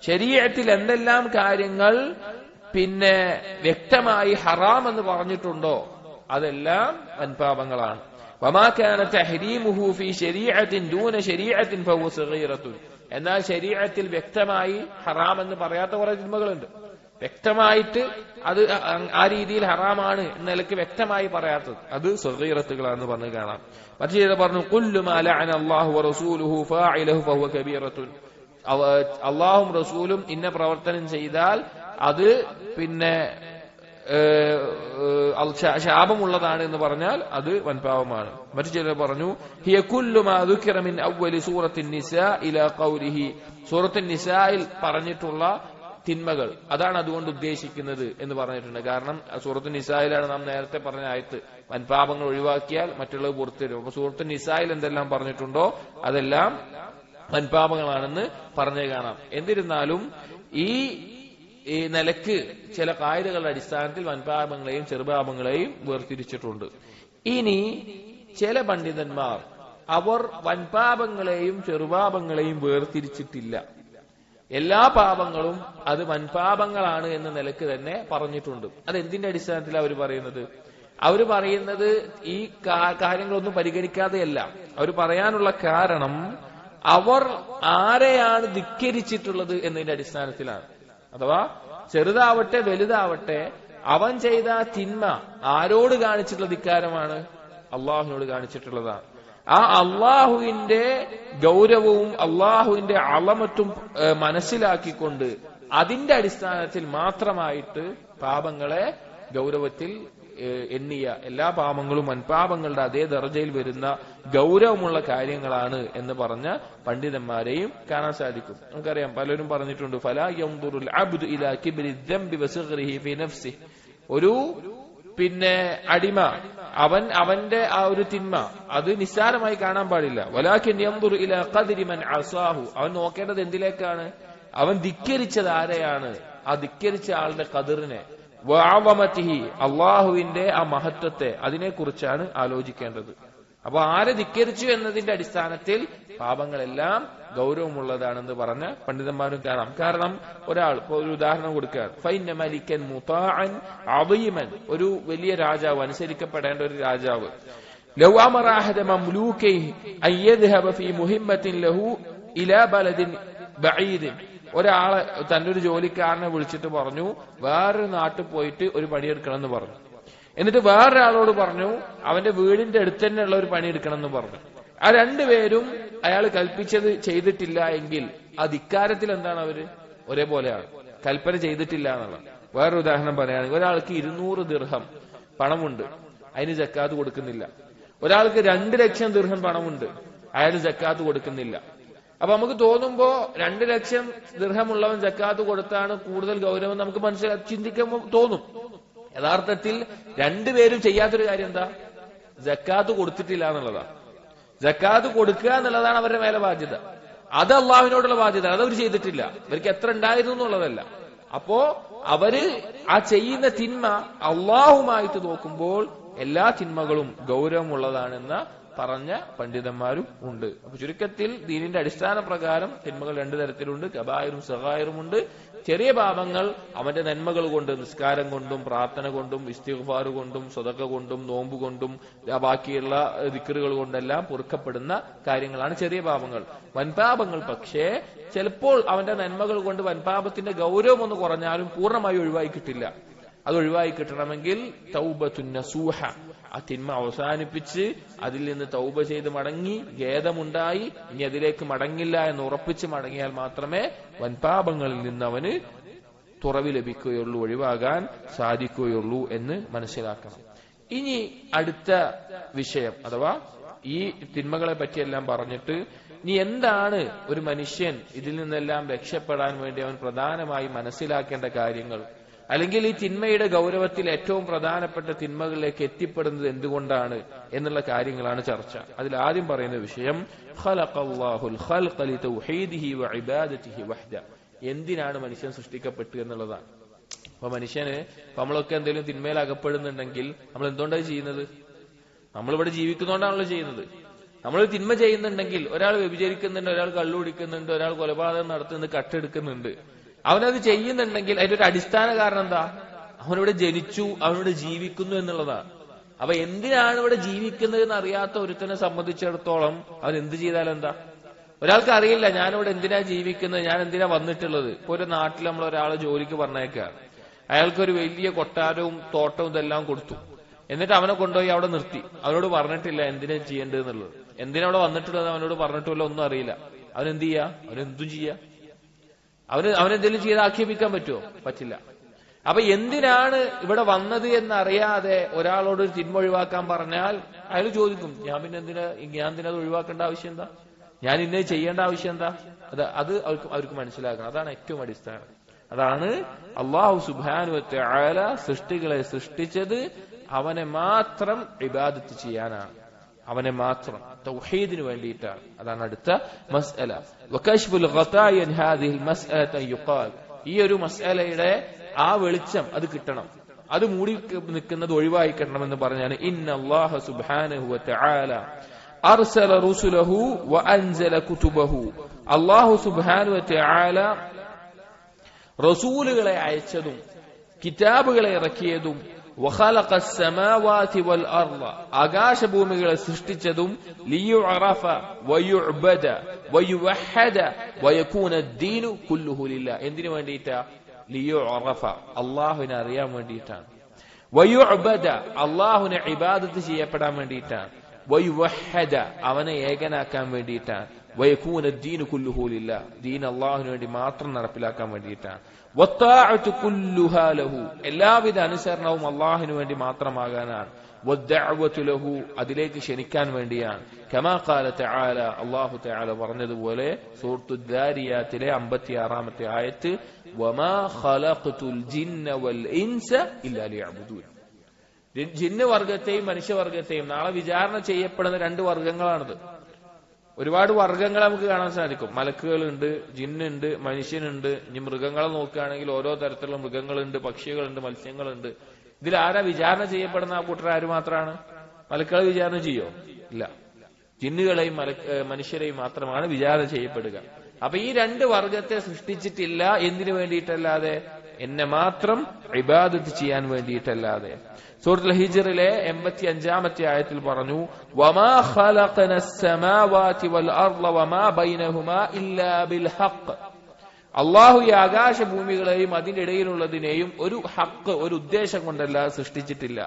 ശരീഅത്തിൽ എന്തെല്ലാം കാര്യങ്ങൾ പിന്നെ വ്യക്തമായി ഹറാം എന്ന് പറഞ്ഞിട്ടുണ്ടോ അതെല്ലാം വൻപാപങ്ങളാണ്. വമാ കാന തഹ്രീമുഹു ഫീ ശരീഅത്തിൻ ദൂന ശരീഅത്തിൻ ഫഹുവ സഗീറത്തുൻ എന്നാൽ ശരീഅത്തിൽ വ്യക്തമായി ഹറാം എന്ന് പറയാത്ത കുറെ തിന്മകളുണ്ട്. വ്യക്തമായിട്ട് അത് ആ രീതിയിൽ ഹറാമാണ് എന്ന നിലയ്ക്ക് വ്യക്തമായി പറയാത്തത് അത് സഗീറത്തുകളാണെന്ന് പറഞ്ഞു കാണാം. മറ്റു ചിലർ പറഞ്ഞു കുല്ലു മാ ലഅന അല്ലാഹു വറസൂലുഹു ഫാഇലഹു ഫഹുവ കബീറത്തുൻ അല്ലാഹും റസൂലും ഇന്ന പ്രവർത്തനം ചെയ്താൽ അത് പിന്നെ ശാപമുള്ളതാണ് എന്ന് പറഞ്ഞാൽ അത് വൻപാപമാണ്. മറ്റു ചിലർ പറഞ്ഞു ഹിയ കുല്ലു മാ ദുകിറ മിൻ അവ്വലി സൂറത്തിൻ നിസാ ഇലാ ഖൗലിഹി സൂറത്തുൻ നിസായിൽ പറഞ്ഞിട്ടുള്ള തിന്മകൾ അതാണ് അതുകൊണ്ട് ഉദ്ദേശിക്കുന്നത് എന്ന് പറഞ്ഞിട്ടുണ്ട്. കാരണം സൂറത്തുൻ നിസായിലാണ് നാം നേരത്തെ പറഞ്ഞ ആയത്ത് വൻപാപങ്ങൾ ഒഴിവാക്കിയാൽ മറ്റുള്ളത് പുറത്തു വരും. അപ്പൊ സൂറത്തുൻ നിസായിൽ എന്തെല്ലാം പറഞ്ഞിട്ടുണ്ടോ അതെല്ലാം വൻപാപങ്ങളാണെന്ന് പറഞ്ഞു കാണാം. എന്നിരുന്നാലും ഈ നിലക്ക് ചില കായികകളുടെ അടിസ്ഥാനത്തിൽ വൻപാപങ്ങളെയും ചെറുപാപങ്ങളെയും വേർതിരിച്ചിട്ടുണ്ട്. ഇനി ചില പണ്ഡിതന്മാർ അവർ വൻപാപങ്ങളെയും ചെറുപാപങ്ങളെയും വേർതിരിച്ചിട്ടില്ല, എല്ലാ പാപങ്ങളും അത് വൻപാപങ്ങളാണ് എന്ന നിലക്ക് തന്നെ പറഞ്ഞിട്ടുണ്ട്. അതെന്തിന്റെ അടിസ്ഥാനത്തിലാണ് അവർ പറയുന്നത്? അവർ പറയുന്നത് ഈ കാര്യങ്ങളൊന്നും പരിഗണിക്കാതെയല്ല. അവർ പറയാനുള്ള കാരണം അവർ ആരെയാണ് ധിക്കരിച്ചിട്ടുള്ളത് എന്നതിന്റെ അടിസ്ഥാനത്തിലാണ്. അഥവാ ചെറുതാവട്ടെ വലുതാവട്ടെ അവൻ ചെയ്ത തിന്മ ആരോട് കാണിച്ചിട്ടുള്ള ധിക്കാരമാണ്? അള്ളാഹുവിനോട് കാണിച്ചിട്ടുള്ളതാണ്. ആ അള്ളാഹുവിന്റെ ഗൗരവവും അള്ളാഹുവിന്റെ അളമത്തും മനസ്സിലാക്കിക്കൊണ്ട് അതിന്റെ അടിസ്ഥാനത്തിൽ മാത്രമായിട്ട് പാപങ്ങളെ ഗൗരവത്തിൽ എണ്ണിയ എല്ലാ പാപങ്ങളും വൻപാപങ്ങളുടെ അതേ ദർജയിൽ വരുന്ന ഗൗരവമുള്ള കാര്യങ്ങളാണ് എന്ന് പറഞ്ഞ പണ്ഡിതന്മാരെയും കാണാൻ സാധിക്കും. നമുക്കറിയാം, പലരും പറഞ്ഞിട്ടുണ്ട് ഫലാ യൻദുറുൽ അബ്ദു ഇലാ കിബ്രി ദംബി വസഗ്രിഹി ഫീ നഫ്സിഹി. ഒരു അടിമ അവന്റെ ആ ഒരു തിന്മ അത് നിസ്സാരമായി കാണാൻ പാടില്ല. വലാകിൻ യൻദുറു ഇലാ ഖദ്രി മൻ അസാഹു. അവൻ നോക്കേണ്ടത് എന്തിലേക്കാണ്? അവൻ ധിക്കരിച്ചത് ആരെയാണ്? ആ ധിക്കരിച്ച ആളുടെ ഖദറിനെ, വഅളമതിഹി, അല്ലാഹുവിന്റെ ആ മഹത്വത്തെ, അതിനെക്കുറിച്ചാണ് ആലോചിക്കേണ്ടത്. അപ്പൊ ആരെ ധിക്കരിച്ചു എന്നതിന്റെ അടിസ്ഥാനത്തിൽ പാപങ്ങളെല്ലാം ഗൗരവമുള്ളതാണെന്ന് പറഞ്ഞ പണ്ഡിതന്മാരും കാണാം. കാരണം ഒരാൾ ഇപ്പൊ ഒരു ഉദാഹരണം കൊടുക്കുകയാണ്. ഫൈന മലിക്കൻ മുതാഅൻ അദീമൻ, ഒരു വലിയ രാജാവ്, അനുസരിക്കപ്പെടേണ്ട ഒരു രാജാവ്, ലൗ അമറ അഹദ മംലൂകിഹി അൻ യദ്ഹബ ഫീ മുഹിമ്മത്തിൻ ലഹു ഇലാ ബലദിൻ ബഈദ്. ഒരാളെ, തന്റെ ഒരു ജോലിക്കാരനെ വിളിച്ചിട്ട് പറഞ്ഞു വേറൊരു നാട്ടിൽ പോയിട്ട് ഒരു പണിയെടുക്കണം എന്ന് പറഞ്ഞു. എന്നിട്ട് വേറൊരാളോട് പറഞ്ഞു അവന്റെ വീടിന്റെ അടുത്ത് തന്നെയുള്ള ഒരു പണിയെടുക്കണം എന്ന് പറഞ്ഞു. ആ രണ്ടുപേരും അയാൾ കൽപ്പിച്ചത് ചെയ്തിട്ടില്ല എങ്കിൽ ആ ധിക്കാരത്തിൽ എന്താണ് അവര്? ഒരേപോലെയാണ്, കൽപ്പന ചെയ്തിട്ടില്ല എന്നുള്ളത്. വേറൊരു ഉദാഹരണം പറയുകയാണെങ്കിൽ, ഒരാൾക്ക് 200 ദിർഹം പണമുണ്ട്, അതിന് സക്കാത്ത് കൊടുക്കുന്നില്ല. ഒരാൾക്ക് 2 ലക്ഷം ദിർഹം പണമുണ്ട്, അയാൾ സക്കാത്ത് കൊടുക്കുന്നില്ല. അപ്പൊ നമുക്ക് തോന്നുമ്പോ 2 ലക്ഷം ദിർഹമുള്ളവൻ സക്കാത്ത് കൊടുത്താണ് കൂടുതൽ ഗൗരവം നമുക്ക് ചിന്തിക്കുമ്പോൾ തോന്നും. യഥാർത്ഥത്തിൽ രണ്ടുപേരും ചെയ്യാത്തൊരു കാര്യം എന്താ? സക്കാത്ത് കൊടുത്തിട്ടില്ല എന്നുള്ളതാണ്. സക്കാത്ത് കൊടുക്കുക എന്നുള്ളതാണ് അവരുടെ മേലെ ബാധ്യത. അത് അള്ളാഹുവിനോടുള്ള ബാധ്യത, അതവർ ചെയ്തിട്ടില്ല. ഇവർക്ക് എത്ര ഉണ്ടായിരുന്നു എന്നുള്ളതല്ല. അപ്പോ അവര് ആ ചെയ്യുന്ന തിന്മ അള്ളാഹുമായിട്ട് നോക്കുമ്പോൾ എല്ലാ തിന്മകളും ഗൗരവമുള്ളതാണെന്ന പറഞ്ഞ പണ്ഡിതന്മാരും ഉണ്ട്. അപ്പൊ ചുരുക്കത്തിൽ ദീനിന്റെ അടിസ്ഥാന പ്രകാരം തിന്മകൾ 2 തരത്തിലുണ്ട്. കബായിറും സഗായിറും ഉണ്ട്. ചെറിയ പാപങ്ങൾ അവന്റെ നന്മകൾ കൊണ്ട്, നിസ്കാരം കൊണ്ടും പ്രാർത്ഥന കൊണ്ടും ഇസ്തിഗ്ഫാർ കൊണ്ടും സ്വതക്ക കൊണ്ടും നോമ്പ് കൊണ്ടും ബാക്കിയുള്ള ദിക്റുകൾ കൊണ്ടെല്ലാം പൊറുക്കപ്പെടുന്ന കാര്യങ്ങളാണ് ചെറിയ പാപങ്ങൾ. വൻപാപങ്ങൾ പക്ഷേ ചിലപ്പോൾ അവന്റെ നന്മകൾ കൊണ്ട് വൻപാപത്തിന്റെ ഗൗരവം ഒന്ന് കുറഞ്ഞാലും പൂർണ്ണമായി ഒഴിവായി കിട്ടില്ല. അത് ഒഴിവായി കിട്ടണമെങ്കിൽ തൗബത്തുൻ നസൂഹ, ആ തിന്മ അവസാനിപ്പിച്ച് അതിൽ നിന്ന് തൗബ ചെയ്ത് മടങ്ങി ഖേദമുണ്ടായി ഇനി അതിലേക്ക് മടങ്ങില്ല എന്ന് ഉറപ്പിച്ച് മടങ്ങിയാൽ മാത്രമേ വൻപാപങ്ങളിൽ നിന്ന് അവന് തുറവി ലഭിക്കുകയുള്ളൂ, ഒഴിവാകാൻ സാധിക്കുകയുള്ളൂ എന്ന് മനസ്സിലാക്കണം. ഇനി അടുത്ത വിഷയം, അഥവാ ഈ തിന്മകളെ പറ്റിയെല്ലാം പറഞ്ഞിട്ട് ഇനി എന്താണ് ഒരു മനുഷ്യൻ ഇതിൽ നിന്നെല്ലാം രക്ഷപ്പെടാൻ വേണ്ടി അവൻ പ്രധാനമായി മനസ്സിലാക്കേണ്ട കാര്യങ്ങൾ, അല്ലെങ്കിൽ ഈ തിന്മയുടെ ഗൗരവത്തിൽ ഏറ്റവും പ്രധാനപ്പെട്ട തിന്മകളിലേക്ക് എത്തിപ്പെടുന്നത് എന്തുകൊണ്ടാണ് എന്നുള്ള കാര്യങ്ങളാണ് ചർച്ച. അതിൽ ആദ്യം പറയുന്ന വിഷയം ഖലഖല്ലാഹുൽ ഖൽഖ ലിതൗഹീദിഹി വഇബാദതിഹി വഹ്ദ. എന്തിനാണ് മനുഷ്യൻ സൃഷ്ടിക്കപ്പെട്ടു എന്നുള്ളതാണ്. അപ്പൊ മനുഷ്യന് നമ്മളൊക്കെ എന്തെങ്കിലും തിന്മയിൽ അകപ്പെടുന്നുണ്ടെങ്കിൽ നമ്മൾ എന്തുകൊണ്ടാണ് ചെയ്യുന്നത്? നമ്മളിവിടെ ജീവിക്കുന്നതുകൊണ്ടാണല്ലോ ചെയ്യുന്നത്. നമ്മൾ തിന്മ ചെയ്യുന്നുണ്ടെങ്കിൽ, ഒരാൾ വ്യഭിചരിക്കുന്നുണ്ട്, ഒരാൾ കള്ളുകുടിക്കുന്നുണ്ട്, ഒരാൾ കൊലപാതകം നടത്തുന്നുണ്ട്, കട്ടെടുക്കുന്നുണ്ട്, അവനത് ചെയ്യുന്നുണ്ടെങ്കിൽ അതിന്റെ ഒരു അടിസ്ഥാന കാരണം എന്താ? അവനിവിടെ ജനിച്ചു, അവനിവിടെ ജീവിക്കുന്നു എന്നുള്ളതാണ്. അപ്പൊ എന്തിനാണ് ഇവിടെ ജീവിക്കുന്നത് എന്ന് അറിയാത്ത ഒരുത്തനെ സംബന്ധിച്ചിടത്തോളം അവൻ എന്ത് ചെയ്താലും എന്താ? ഒരാൾക്ക് അറിയില്ല ഞാനിവിടെ എന്തിനാ ജീവിക്കുന്നത്, ഞാൻ എന്തിനാ വന്നിട്ടുള്ളത്. ഇപ്പൊ ഒരു നാട്ടിൽ നമ്മൾ ഒരാളെ ജോലിക്ക് പറഞ്ഞേക്കുക, അയാൾക്കൊരു വലിയ കൊട്ടാരവും തോട്ടവും ഇതെല്ലാം കൊടുത്തു. എന്നിട്ട് അവനെ കൊണ്ടുപോയി അവിടെ നിർത്തി. അവനോട് പറഞ്ഞിട്ടില്ല എന്തിനാ ചെയ്യേണ്ടത് എന്നുള്ളത്. എന്തിനാ അവിടെ വന്നിട്ടുള്ളത് അവനോട് പറഞ്ഞിട്ടില്ല, ഒന്നും അറിയില്ല. അവനെന്ത് ചെയ്യാ? അവനെന്തും ചെയ്യാ. അവനെന്തെങ്കിലും ചെയ്ത് ആക്ഷേപിക്കാൻ പറ്റുമോ? പറ്റില്ല. അപ്പൊ എന്തിനാണ് ഇവിടെ വന്നത് എന്നറിയാതെ ഒരാളോട് ഒരു തിന്മ ഒഴിവാക്കാൻ പറഞ്ഞാൽ അയാൾ ചോദിക്കും, ഞാൻ എന്തിനാ അത് ഒഴിവാക്കേണ്ട ആവശ്യം എന്താ? ഞാൻ ഇന്നത് ചെയ്യേണ്ട ആവശ്യം എന്താ? അത് അവർക്ക് മനസ്സിലാക്കണം. അതാണ് ഏറ്റവും അടിസ്ഥാനം. അതാണ് അല്ലാഹു സുബ്ഹാനഹു വ തആല സൃഷ്ടികളെ സൃഷ്ടിച്ചത് അവനെ മാത്രം ഇബാദത്ത് ചെയ്യാനാണ്, അവനെ മാത്രം തൗഹീദിന് വേണ്ടിയിട്ടാണ്. അതാണ് അടുത്ത മസ്അല. വകശ്ഫുൽ ഗതായ അൻ ഹാദിഹിൽ മസ്അലത യുഖാൽ. ഈ ഒരു മസ്അലയുടെ ആ വെളിച്ചം അത് കിട്ടണം, അത് മൂടി നിൽക്കുന്നത് ഒഴിവായി കിട്ടണമെന്ന് പറഞ്ഞാണ് ഇന്നല്ലാഹ സുബ്ഹാനഹു വ തആല അർസല റുസുലഹു വ അൻസല കുതുബഹു. അല്ലാഹു സുബ്ഹാനഹു വ തആല റസൂലുകളെ അയച്ചതും കിതാബുകളെ ഇറക്കിയതും വഖലഖ السماوات والارض ആകാശഭൂമികളെ സൃഷ്ടിച്ചതും ലിയുഅറഫ വയുഅബദ വയുവഹദ വയകൂന الدين كله لله. എന്തിനു വേണ്ടിയിട്ടാ? ലിയുഅറഫ, അല്ലാഹുവിനെ അറിയാൻ വേണ്ടിയിട്ടാണ്. വയുഅബദ, അല്ലാഹുവിനെ ഇബാദത്ത് ചെയ്യപ്പെടാൻ വേണ്ടിയിട്ടാണ്. വയുവഹദ അവനെ ഏകനാക്കാൻ വേണ്ടിയിട്ടാണ്, വയകൂന ദീനു കുല്ലുഹു ലില്ലാഹ് ദീൻ അല്ലാഹുവിന് വേണ്ടി മാത്രം നടപ്പിലാക്കാൻ വേണ്ടിയിട്ടാണ്, വത്താഅതു കുല്ലുഹാ ലഹു എല്ലാവിധ അനുസരണവും അല്ലാഹുവിന് വേണ്ടി മാത്രമാകാനാണ്, വദ്ദഅവതു ലഹു അതിലേക്ക് ക്ഷണിക്കാൻ വേണ്ടിയാണ്. കമാ ഖാല തആല അല്ലാഹു തആല പറഞ്ഞതുപോലെ സൂറത്തു ദാരിയാത്തിലെ 56-ാമത്തെ ആയത്ത്, വമാ ഖലഖതുൽ ജിന്ന വൽ ഇൻസ ഇല്ലാ ലിയഅ്ബുദൂൻ. ജിന്ന് വർഗത്തെയും മനുഷ്യവർഗത്തെയും നാളെ വിചാരണ ചെയ്യപ്പെടുന്ന രണ്ട് വർഗങ്ങളാണിത്. ഒരുപാട് വർഗങ്ങൾ നമുക്ക് കാണാൻ സാധിക്കും. മലക്കുകളുണ്ട്, ജിന്നുണ്ട്, മനുഷ്യനുണ്ട്. ഇനി മൃഗങ്ങളെ നോക്കുകയാണെങ്കിൽ ഓരോ തരത്തിലുള്ള മൃഗങ്ങളുണ്ട്, പക്ഷികളുണ്ട്, മത്സ്യങ്ങളുണ്ട്. ഇതിൽ ആരാ വിചാരണ ചെയ്യപ്പെടുന്ന ആ കൂട്ടർ ആര് മാത്രമാണ്? മലക്കുകളെ വിചാരണ ചെയ്യോ? ഇല്ല. ജിന്നുകളെയും മനുഷ്യരെയും മാത്രമാണ് വിചാരണ ചെയ്യപ്പെടുക. അപ്പൊ ഈ രണ്ട് വർഗത്തെ സൃഷ്ടിച്ചിട്ടില്ല എന്തിനു വേണ്ടിയിട്ടല്ലാതെ? എന്നെ മാത്രം ഇബാദത്ത് ചെയ്യാൻ വേണ്ടിയിട്ടല്ലാതെ. സൂറത്തുൽ ഹിജ്റിലെ 85-ാമത്തെ ആയത്തിൽ പറഞ്ഞു, വമാ ഖലഖനസ് സമാവാതി വൽ അർള വമാ ബൈനഹുമാ ഇല്ലാ ബിൽ ഹഖ്. അല്ലാഹു ഈ ആകാശഭൂമികളെയും അതിന്റെ ഇടയിലുള്ളതിനെയും ഒരു ഹഖ്, ഒരു ഉദ്ദേശം കൊണ്ടല്ലാതെ സൃഷ്ടിച്ചിട്ടില്ല.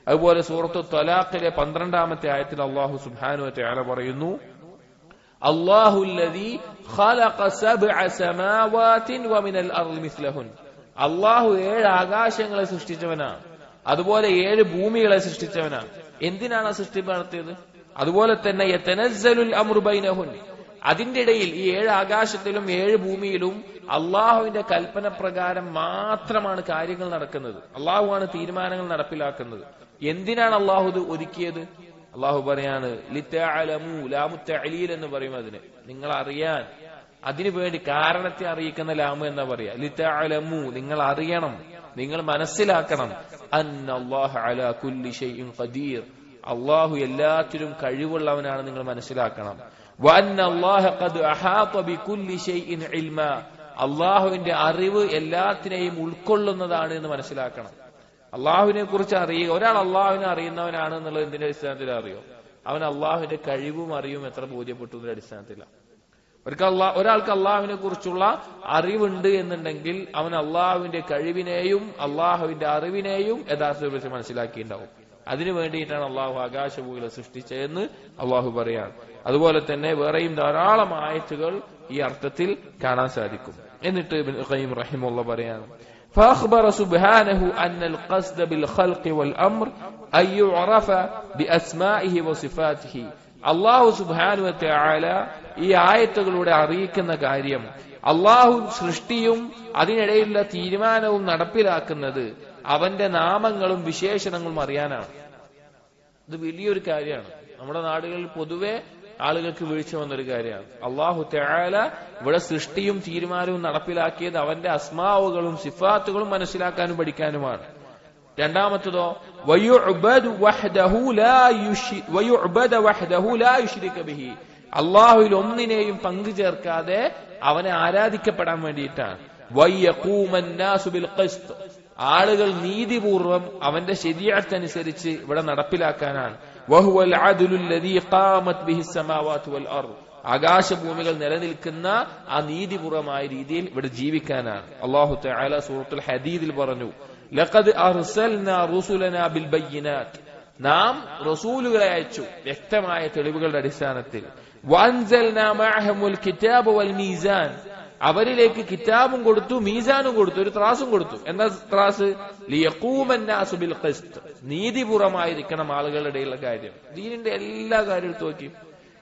അതുപോലെ സൂറത്തു ത്വലാഖിലെ 12-ാമത്തെ ആയത്തിൽ അല്ലാഹു സുബ്ഹാനഹു വ തആല പറയുന്നു, അല്ലാഹുല്ലദീ ഖലഖ സബ്അ സമാവാതിൻ വമിനൽ അർളി മിസ്ലഹുൻ. അല്ലാഹു 7 ആകാശങ്ങളെ സൃഷ്ടിച്ചവനാണ്, അതുപോലെ 7 ഭൂമികളെ സൃഷ്ടിച്ചവനാണ്. എന്തിനാണ് സൃഷ്ടിപ്പ് നടത്തിയത്? അതുപോലെ തന്നെ യതനസ്സലുൽ അംറു ബൈനഹുൻ, അതിന്റെ ഇടയിൽ ഈ 7 ആകാശത്തിലും 7 ഭൂമിയിലും അള്ളാഹുവിന്റെ കൽപ്പന പ്രകാരം മാത്രമാണ് കാര്യങ്ങൾ നടക്കുന്നത്. അള്ളാഹുവാണ് തീരുമാനങ്ങൾ നടപ്പിലാക്കുന്നത്. എന്തിനാണ് അള്ളാഹു ഇത് ഒരുക്കിയത്? അള്ളാഹു പറയാണ്, ലിതഅലമു, ലാമു തഅലീൽ എന്ന് പറയും അതിന്, നിങ്ങൾ അറിയാൻ, അതിനു വേണ്ടി കാരണത്തെ അറിയിക്കുന്ന ലാമു എന്നാ പറയാ. ലിതഅലമു, നിങ്ങൾ അറിയണം, നിങ്ങൾ മനസ്സിലാക്കണം, അന്നല്ലാഹ അലാ കുല്ലി ഷൈഇൻ ഖദീർ, അള്ളാഹു എല്ലാത്തിലും കഴിവുള്ളവനാണ് നിങ്ങൾ മനസ്സിലാക്കണം. വഅന്നല്ലാഹ ഖദ് അഹാത ബികുല്ലി ഷൈഇൻ ഇൽമാ, അള്ളാഹുവിന്റെ അറിവ് എല്ലാത്തിനെയും ഉൾക്കൊള്ളുന്നതാണ് എന്ന് മനസ്സിലാക്കണം. അള്ളാഹുവിനെ കുറിച്ച് അറിയുക, ഒരാൾ അള്ളാഹുവിനെ അറിയുന്നവനാണ് എന്നുള്ളത് എന്തിന്റെ അടിസ്ഥാനത്തിൽ അറിയോ? അവൻ അള്ളാഹുവിന്റെ കഴിവും അറിവും എത്ര ബോധ്യപ്പെട്ടു എന്നതിന്റെ അടിസ്ഥാനത്തിലാണ്. ഒരാൾക്ക് അള്ളാഹുവിനെ കുറിച്ചുള്ള അറിവുണ്ട് എന്നുണ്ടെങ്കിൽ അവൻ അള്ളാഹുവിന്റെ കഴിവിനെയും അള്ളാഹുവിന്റെ അറിവിനെയും യഥാർത്ഥത്തിൽ മനസ്സിലാക്കിയിട്ടുണ്ടാവും. അതിനു വേണ്ടിയിട്ടാണ് അള്ളാഹു ആകാശഭൂമികളെ സൃഷ്ടിച്ചതെന്ന് അള്ളാഹു പറയാണ്. അതുപോലെ തന്നെ വേറെയും ധാരാളം ആയത്തുകൾ ഈ അർത്ഥത്തിൽ കാണാൻ സാധിക്കും. എന്നിട്ട് ഇബ്നു ഖയ്യിം റഹിമഹുല്ലാഹ് പറയാണ്, فأخبر سبحانه أن القصد بالخلق والأمر أن يعرف بأسمائه وصفاته. അള്ളാഹു സുബ്ഹാനഹു വ തആല ഈ ആയത്തുകളിലൂടെ അറിയിക്കുന്ന കാര്യം, അള്ളാഹു സൃഷ്ടിയും അതിനിടയിലുള്ള തീരുമാനവും നടപ്പിലാക്കുന്നത് അവന്റെ നാമങ്ങളും വിശേഷണങ്ങളും അറിയാനാണ്. ഇത് വലിയൊരു കാര്യമാണ്. നമ്മുടെ നാടുകളിൽ പൊതുവെ ആളുകൾക്ക് വീഴ്ച വന്നൊരു കാര്യമാണ്. അള്ളാഹു തആല ഇവിടെ സൃഷ്ടിയും തീരുമാനവും നടപ്പിലാക്കിയത് അവന്റെ അസ്മാവുകളും സിഫാത്തുകളും മനസ്സിലാക്കാനും പഠിക്കാനുമാണ്. രണ്ടാമത്തതോ വയുഅബദു വഹ്ദഹു ലാ യുശ്രിക ബിഹി, അള്ളാഹുവിൽ ഒന്നിനെയും പങ്കു ചേർക്കാതെ അവനെ ആരാധിക്കപ്പെടാൻ വേണ്ടിയിട്ടാണ്. വയഖൂമന്നാസു ബിൽ ഖിസ്ത്, ആളുകൾ നീതിപൂർവം അവന്റെ ശരീഅത്ത് അനുസരിച്ച് ഇവിടെ നടപ്പിലാക്കാനാണ്. വഹുവൽ അദ്ലുൽ ലദീ ഖാമത് ബിഹി സമാവാതു വൽ അർദ്, ആകാശഭൂമികൾ നിലനിൽക്കുന്ന ആ നീതിപൂർവമായ രീതിയിൽ ഇവിടെ ജീവിക്കാനാണ്. അല്ലാഹു തആല സൂറത്തുൽ ഹദീദിൽ പറഞ്ഞു, ലഖദ് അർസൽനാ റുസുലനാ ബിൽ ബയ്യിനാത്ത്, നാം റസൂലുകളെ അയച്ചു വ്യക്തമായ തെളിവുകളുടെ അടിസ്ഥാനത്തിൽ. വഅൻസൽനാ മഅഹുൽ കിതാബ വൽ മീസാൻ, അവരിലേക്ക് കിതാബും കൊടുത്തു, മീസാനും കൊടുത്തു, ഒരു ത്രാസും കൊടുത്തു. എന്താ ത്രാസ്? ലിയഖൂമന്നാസു ബിൽ ഖിസ്ത്, നീതിപൂർവമായിരിക്കണം ആളുകളുടെ ഇടയിലുള്ള കാര്യം. ദീനിന്റെ എല്ലാ കാര്യവും എടുത്തു നോക്കി,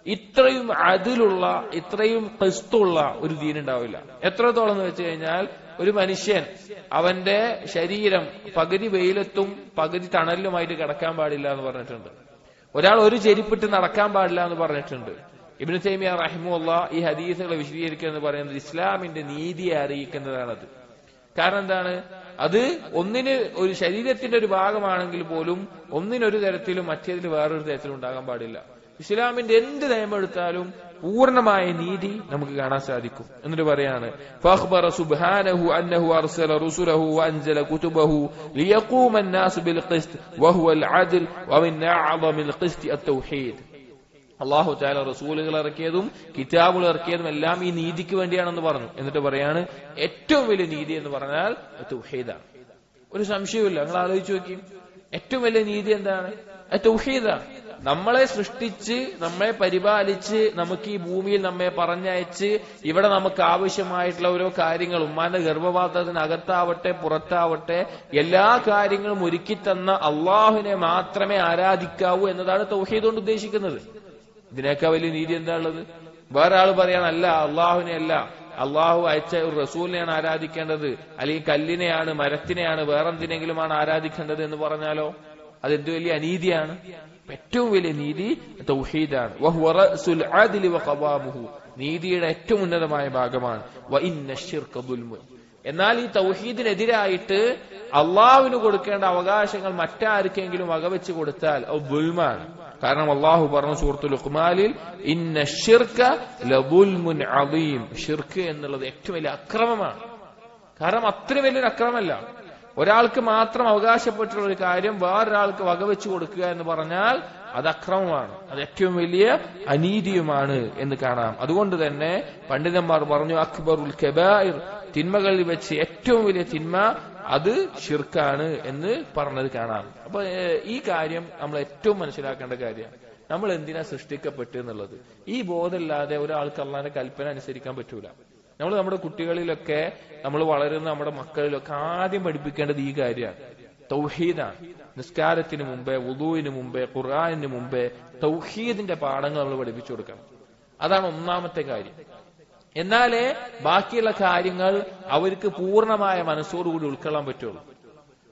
ഇത്രയും അതിലുള്ള, ഇത്രയും ഖിസ്തുള്ള ഒരു ദീൻ ഉണ്ടാവില്ല. എത്രത്തോളം എന്ന് വെച്ച് കഴിഞ്ഞാൽ, ഒരു മനുഷ്യൻ അവന്റെ ശരീരം പകുതി വെയിലത്തും പകുതി തണലിലുമായിട്ട് കിടക്കാൻ പാടില്ല എന്ന് പറഞ്ഞിട്ടുണ്ട്. ഒരാൾ ഒരു ചെരുപ്പിട്ട് നടക്കാൻ പാടില്ല എന്ന് പറഞ്ഞിട്ടുണ്ട്. ഇബ്നു തൈമിയ റഹിമഹുല്ലാഹ് ഈ ഹദീസുകളെ വിശദീകരിക്കുന്നത് പറയുന്നത് ഇസ്ലാമിന്റെ നീതിയെ അറിയിക്കുന്നതാണത്. കാരണം എന്താണ്? അത് ഒന്നിന് ഒരു ശരീരത്തിന്റെ ഒരു ഭാഗമാണെങ്കിൽ പോലും ഒന്നിനൊരു തരത്തിലും മറ്റേതിൽ വേറൊരു തരത്തിലും ഉണ്ടാകാൻ പാടില്ല. ഇസ്ലാമിന്റെ എന്ത് നിയമം എടുത്താലും പൂർണ്ണമായ നീതി നമുക്ക് കാണാൻ സാധിക്കും. എന്നിട്ട് പറയാണ്, ഫഖ്ബറ സുബ്ഹാനഹു അന്നഹു അർസല റുസുലഹു വഅൻസല കുതുബഹു ലിയഖൂമന്നാസു ബിൽ ഖിസ്ത് വഹുവൽ അദ്ൽ വമിൻ അഅ്ളമിൽ ഖിസ്തി അത്തൗഹീദ്. അല്ലാഹു തആല റസൂലുകൾ ഇറക്കിയതും കിതാബുകൾ ഇറക്കിയതും എല്ലാം ഈ നീതിക്ക് വേണ്ടിയാണെന്ന് പറഞ്ഞു. എന്നിട്ട് പറയാണ്, ഏറ്റവും വലിയ നീതി എന്ന് പറഞ്ഞാൽ തൗഹീദാണ്. ഒരു സംശയവുമില്ല. നിങ്ങൾ ആലോചിച്ച് നോക്കി, ഏറ്റവും വലിയ നീതി എന്താണ്? തൗഹീദാണ്. നമ്മളെ സൃഷ്ടിച്ച് നമ്മളെ പരിപാലിച്ച് നമുക്ക് ഈ ഭൂമിയിൽ നമ്മെ പറഞ്ഞയച്ച് ഇവിടെ നമുക്ക് ആവശ്യമായിട്ടുള്ള ഓരോ കാര്യങ്ങളും ഉമ്മാന്റെ ഗർഭപാത്രത്തിനകത്താവട്ടെ പുറത്താവട്ടെ എല്ലാ കാര്യങ്ങളും ഒരുക്കി തന്ന അള്ളാഹുവിനെ മാത്രമേ ആരാധിക്കാവൂ എന്നതാണ് തൗഹീദ് കൊണ്ട് ഉദ്ദേശിക്കുന്നത്. ഇതിനേക്കാൾ വലിയ നീതി എന്താ ഉള്ളത്? വേറെ ആള് പറയാണ് അല്ല, അള്ളാഹുവിനെ അല്ല, അള്ളാഹു അയച്ച ഒരു റസൂലിനെയാണ് ആരാധിക്കേണ്ടത്, അല്ലെങ്കിൽ കല്ലിനെയാണ്, മരത്തിനെയാണ്, വേറെന്തിനെങ്കിലുമാണ് ആരാധിക്കേണ്ടത് എന്ന് പറഞ്ഞാലോ അതെന്ത് വലിയ അനീതിയാണ്. ഏറ്റവും വലിയ നീതി തൗഹീദാണ്. വഹുവ റഅസുൽ അദ്ലി വഖവാമുഹു, നീതിയുടെ ഏറ്റവും ഉന്നതമായ ഭാഗമാണ്. വഇന്ന ശിർക ദുൽമുൻ. എന്നാൽ ഈ തൗഹീദിനെതിരായിട്ട് അള്ളാഹുവിന് കൊടുക്കേണ്ട അവകാശങ്ങൾ മറ്റാർക്കെങ്കിലും വകവെച്ച് കൊടുത്താൽ അത് ദുൽമാണ്. കാരണം അള്ളാഹു പറഞ്ഞു സൂറത്തുൽ ലുഖ്മാനിൽ, ഇന്ന ശിർക ലദുൽമുൻ അദീം. ശിർക്ക് എന്നുള്ളത് ഏറ്റവും വലിയ അക്രമമാണ്. കാരണം അത്ര വലിയൊരു അക്രമമല്ല. ഒരാൾക്ക് മാത്രം അവകാശപ്പെട്ടുള്ള ഒരു കാര്യം വേറൊരാൾക്ക് വകവെച്ചു കൊടുക്കുക എന്ന് പറഞ്ഞാൽ അത് അക്രമമാണ്, അത് ഏറ്റവും വലിയ അനീതിയുമാണ് എന്ന് കാണാം. അതുകൊണ്ട് തന്നെ പണ്ഡിതന്മാർ പറഞ്ഞു അക്ബറുൽ കബായിർ, തിന്മകളിൽ വെച്ച് ഏറ്റവും വലിയ തിന്മ അത് ശിർക്കാണ് എന്ന് പറഞ്ഞത് കാണാം. അപ്പൊ ഈ കാര്യം നമ്മൾ ഏറ്റവും മനസ്സിലാക്കേണ്ട കാര്യമാണ്. നമ്മൾ എന്തിനാ സൃഷ്ടിക്കപ്പെട്ടു എന്നുള്ളത്. ഈ ബോധമില്ലാതെ ഒരാൾക്ക് അള്ളാന്റെ കൽപ്പന അനുസരിക്കാൻ പറ്റൂല. നമ്മൾ നമ്മുടെ കുട്ടികളിലൊക്കെ, നമ്മൾ വളരുന്ന നമ്മുടെ മക്കളിലൊക്കെ ആദ്യം പഠിപ്പിക്കേണ്ടത് ഈ കാര്യമാണ്, തൗഹീദാണ്. നിസ്കാരത്തിന് മുമ്പേ, വുദൂഇന് മുമ്പേ, ഖുർആനിന് മുമ്പേ തൗഹീദിന്റെ പാഠങ്ങൾ നമ്മൾ പഠിപ്പിച്ചു കൊടുക്കണം. അതാണ് ഒന്നാമത്തെ കാര്യം. എന്നാലേ ബാക്കിയുള്ള കാര്യങ്ങൾ അവർക്ക് പൂർണ്ണമായ മനസ്സോടുകൂടി ഉൾക്കൊള്ളാൻ പറ്റുള്ളൂ.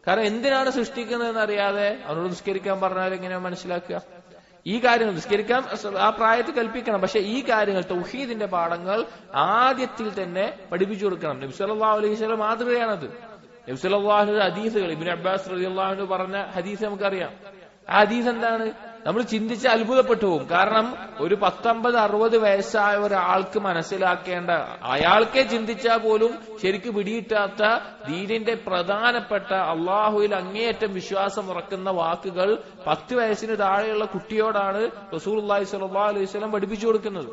കാരണം എന്തിനാണ് സൃഷ്ടിക്കുന്നതെന്ന് അറിയാതെ അവനോട് നിസ്കരിക്കാൻ പറഞ്ഞാൽ എങ്ങനെയാണ് മനസ്സിലാക്കുക? ഈ കാര്യങ്ങൾ നിസ്കരിക്കാൻ ആ പ്രായത്തിൽ കൽപ്പിക്കണം. പക്ഷെ ഈ കാര്യങ്ങൾ തൗഹീദിന്റെ പാഠങ്ങൾ ആദ്യത്തിൽ തന്നെ പഠിപ്പിച്ചു കൊടുക്കണം. നബി സല്ലല്ലാഹു അലൈഹി വസല്ലം മാതൃകയാണത്. നബി സല്ലല്ലാഹു അലൈഹി ഹദീസുകൾ, ഇബ്നു അബ്ബാസ് റളിയല്ലാഹു അൻഹു പറഞ്ഞ ഹദീസ് നമുക്കറിയാം. ആ ഹദീസ് എന്താണ്? നമ്മൾ ചിന്തിച്ച് അത്ഭുതപ്പെട്ടു പോകും. കാരണം ഒരു 19-60 വയസ്സായ ഒരാൾക്ക് മനസ്സിലാക്കേണ്ട, അയാൾക്കെ ചിന്തിച്ചാൽ പോലും ശരിക്ക് പിടിയിട്ടാത്ത ദീനിന്റെ പ്രധാനപ്പെട്ട അള്ളാഹുവിൽ അങ്ങേയറ്റം വിശ്വാസം ഉറക്കുന്ന വാക്കുകൾ 10 വയസ്സിന് താഴെയുള്ള കുട്ടിയോടാണ് റസൂലുള്ളാഹി സ്വല്ലല്ലാഹു അലൈഹി വസല്ലം പഠിപ്പിച്ചു കൊടുക്കുന്നത്.